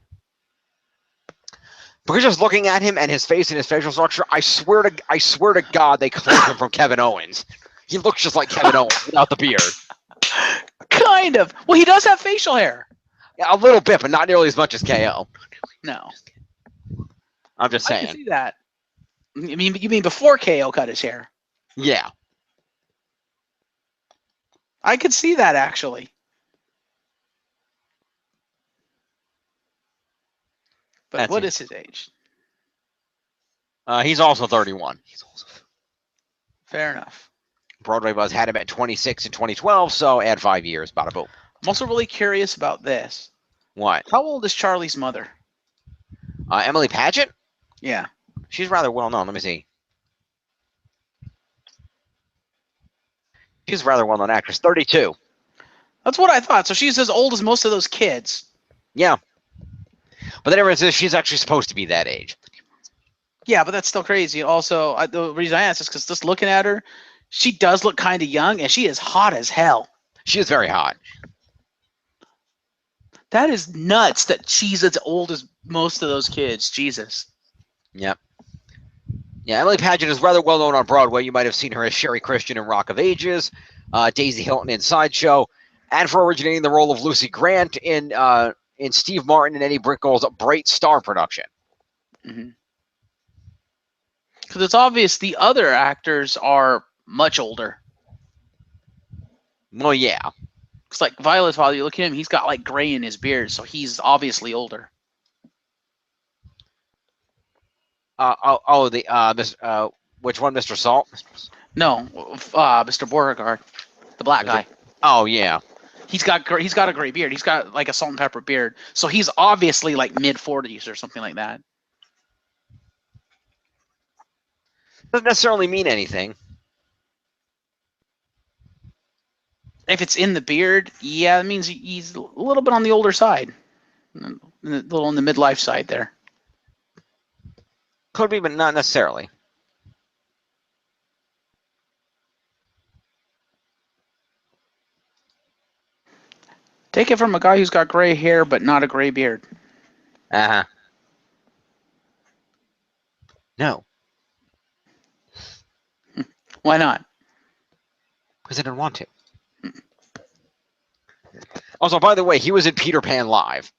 A: Because just looking at him and his face and his facial structure, I swear to God, they cloned him from Kevin Owens. He looks just like Kevin Owens without the beard.
B: Kind of. Well, he does have facial hair.
A: Yeah, a little bit, but not nearly as much as KO.
B: No.
A: I'm just saying.
B: I can see that. You mean before KO cut his hair?
A: Yeah.
B: I could see that, actually. But what is his age?
A: He's also 31.
B: Fair enough.
A: Broadway Buzz had him at 26 in 2012, so add 5 years, bada boom.
B: I'm also really curious about this.
A: What?
B: How old is Charlie's mother?
A: Emily Paget?
B: Yeah.
A: She's rather well known. Let me see. She's a rather well known actress. 32.
B: That's what I thought. So she's as old as most of those kids.
A: Yeah. But then everyone says she's actually supposed to be that age.
B: Yeah, but that's still crazy. Also, the reason I asked is because just looking at her, she does look kind of young, and she is hot as hell.
A: She is very hot.
B: That is nuts that she's as old as most of those kids. Jesus.
A: Yep. Yeah, Emily Paget is rather well known on Broadway. You might have seen her as Sherry Christian in Rock of Ages, Daisy Hilton in Sideshow, and for originating the role of Lucy Grant in in Steve Martin and Eddie Brickell's Bright Star production.
B: Because it's obvious the other actors are much older.
A: Well, yeah.
B: It's like Violet's father. You look at him; he's got like gray in his beard, so he's obviously older.
A: Which one, Mr. Salt?
B: No, Mr. Beauregard, the black guy.
A: Oh yeah.
B: He's got a gray beard. He's got like a salt and pepper beard, so he's obviously like mid-40s or something like that.
A: Doesn't necessarily mean anything.
B: If it's in the beard, yeah, it means he's a little bit on the older side, a little on the midlife side there.
A: Could be, but not necessarily.
B: Take it from a guy who's got gray hair but not a gray beard.
A: Uh-huh. No.
B: Why not?
A: Because I didn't want to. Also, by the way, he was in Peter Pan Live.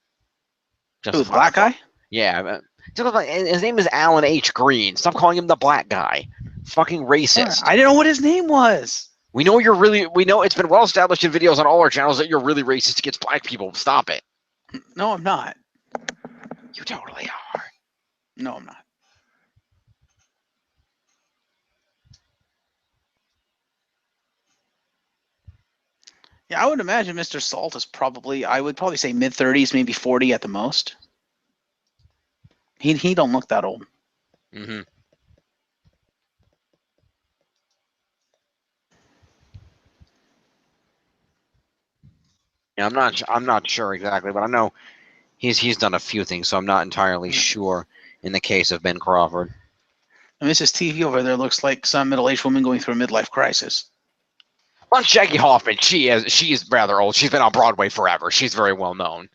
B: Who, the black guy?
A: Yeah. His name is Alan H. Green. Stop calling him the black guy. Fucking racist.
B: I didn't know what his name was.
A: We know it's been well established in videos on all our channels that you're really racist against black people. Stop it.
B: No, I'm not.
A: You totally are.
B: No, I'm not. Yeah, I would imagine Mr. Salt is I would probably say mid-30s, maybe 40 at the most. He don't look that old.
A: Mm-hmm. Yeah, I'm not sure exactly, but I know he's done a few things, so I'm not entirely sure in the case of Ben Crawford.
B: And Mrs. TV over there looks like some middle-aged woman going through a midlife crisis.
A: On Jackie Hoffman, she's rather old. She's been on Broadway forever. She's very well known.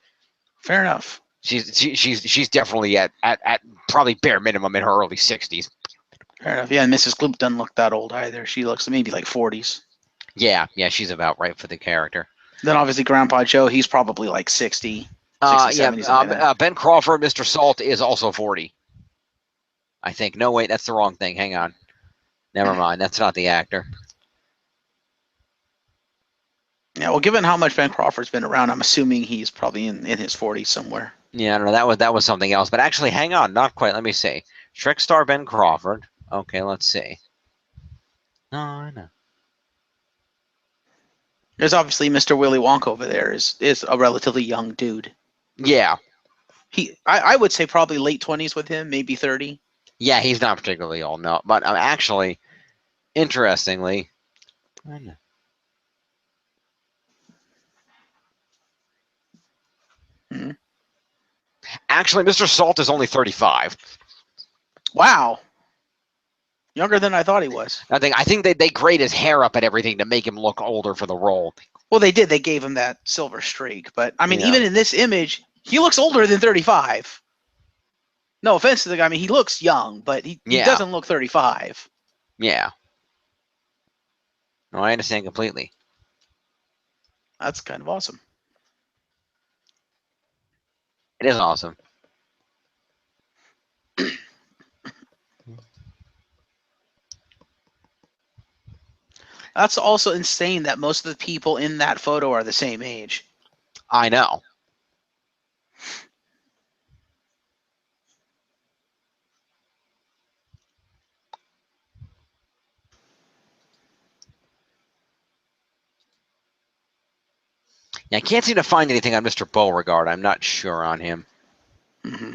B: Fair enough.
A: She's definitely at probably bare minimum in her early 60s.
B: Fair enough. Yeah, and Mrs. Gloop doesn't look that old either. She looks maybe like 40s.
A: Yeah, she's about right for the character.
B: Then obviously Grandpa Joe, he's probably like 60, 70,
A: Ben Crawford, Mr. Salt, is also 40. I think. No, wait, that's the wrong thing. Hang on. Never mind. That's not the actor.
B: Yeah, well, given how much Ben Crawford's been around, I'm assuming he's probably in his 40s somewhere.
A: Yeah, I don't know. That was something else. But actually, hang on. Not quite. Let me see. Shrek star Ben Crawford. Okay, let's see. No, I know.
B: There's obviously Mr. Willy Wonka over there is a relatively young dude.
A: Yeah.
B: I would say probably late 20s with him, maybe 30.
A: Yeah, he's not particularly old, no. But actually, interestingly, I know.
B: Hmm.
A: Actually, Mr. Salt is only 35.
B: Wow. Younger than I thought he was.
A: I think they grade his hair up and everything to make him look older for the role.
B: Well, they did. They gave him that silver streak. But, I mean,
A: Yeah.
B: even in this image, he looks older than 35. No offense to the guy. I mean, he looks young, but he doesn't look 35.
A: Yeah. No, I understand completely.
B: That's kind of awesome.
A: It is awesome.
B: That's also insane that most of the people in that photo are the same age.
A: I know. Yeah, I can't seem to find anything on Mr. Beauregard. I'm not sure on him.
B: Mm-hmm.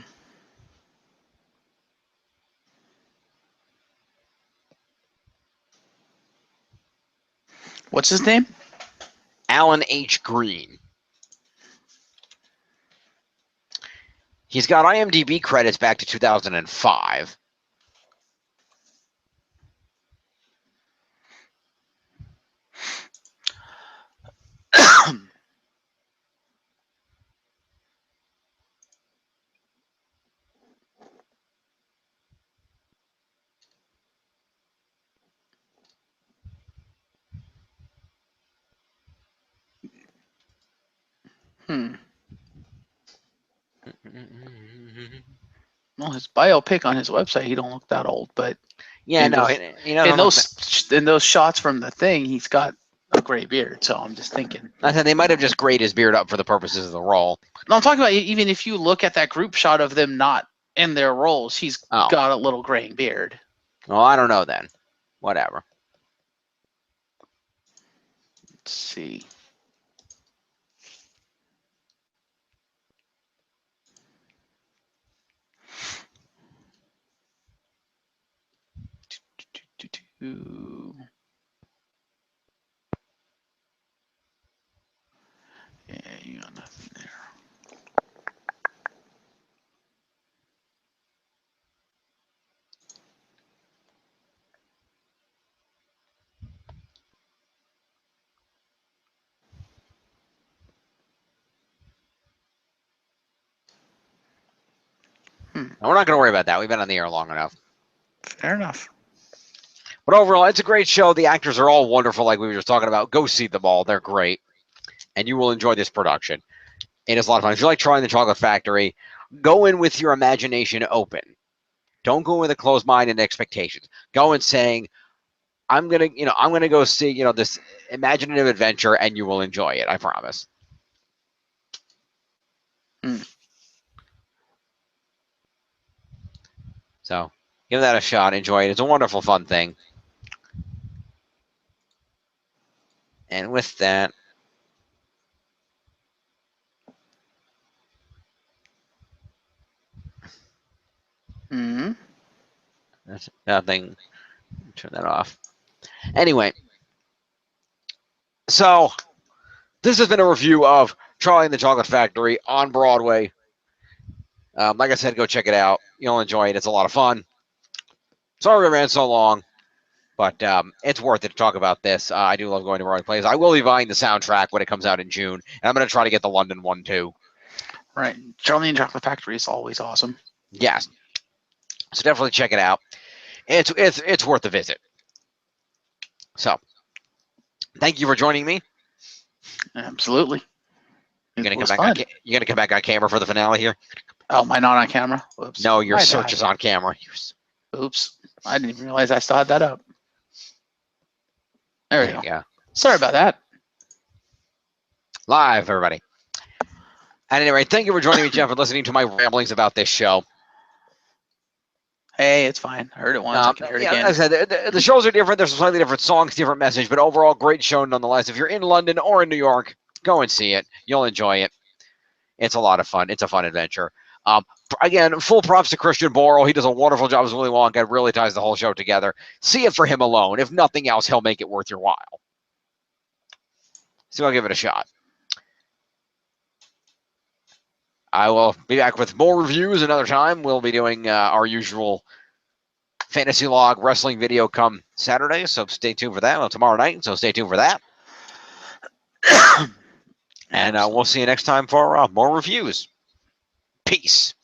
B: What's his name?
A: Alan H. Green. He's got IMDb credits back to 2005.
B: Hmm. Well, his biopic on his website, he don't look that old, but
A: Yeah,
B: in
A: no,
B: those- in those shots from the thing, he's got a gray beard. So I'm just thinking.
A: I said they might have just grayed his beard up for the purposes of the role.
B: No, I'm talking about even if you look at that group shot of them not in their roles, he's got a little graying beard.
A: Well, I don't know then. Whatever.
B: Let's see. Yeah, you got nothing there.
A: We're not going to worry about that. We've been on the air long enough.
B: Fair enough.
A: But overall, it's a great show. The actors are all wonderful, like we were just talking about. Go see them all. They're great. And you will enjoy this production. It is a lot of fun. If you like Trying the Chocolate Factory, go in with your imagination open. Don't go in with a closed mind and expectations. Go in saying, I'm gonna go see, this imaginative adventure, and you will enjoy it. I promise. So give that a shot. Enjoy it. It's a wonderful, fun thing. And with that, that's nothing. Turn that off. Anyway, so this has been a review of Charlie and the Chocolate Factory on Broadway. Like I said, go check it out. You'll enjoy it. It's a lot of fun. Sorry we ran so long, but it's worth it to talk about this. I do love going to Broadway plays. I will be buying the soundtrack when it comes out in June, and I'm going to try to get the London one too.
B: Right. Charlie and Chocolate Factory is always awesome.
A: Yes. So definitely check it out. It's worth a visit. So, thank you for joining me.
B: Absolutely.
A: You're gonna come back on camera for the finale here.
B: Oh, am I not on camera? Whoops.
A: No, your search is on camera.
B: Oops. I didn't even realize I still had that up. There we go.
A: Yeah.
B: Sorry about that.
A: Live, everybody. At any rate, thank you for joining me, Geoff, and listening to my ramblings about this show.
B: Hey, it's fine. I heard it once. I can hear it again.
A: As I said, the shows are different. There's some slightly different songs, different message, but overall, great show nonetheless. If you're in London or in New York, go and see it. You'll enjoy it. It's a lot of fun. It's a fun adventure. Again, full props to Christian Borle. He does a wonderful job as Willy Wonka. It really ties the whole show together. See it for him alone. If nothing else, he'll make it worth your while. So I'll give it a shot. I will be back with more reviews another time. We'll be doing our usual Fantasy Log wrestling video come Saturday, so stay tuned for that. Well, tomorrow night, so stay tuned for that. And we'll see you next time for more reviews. Peace.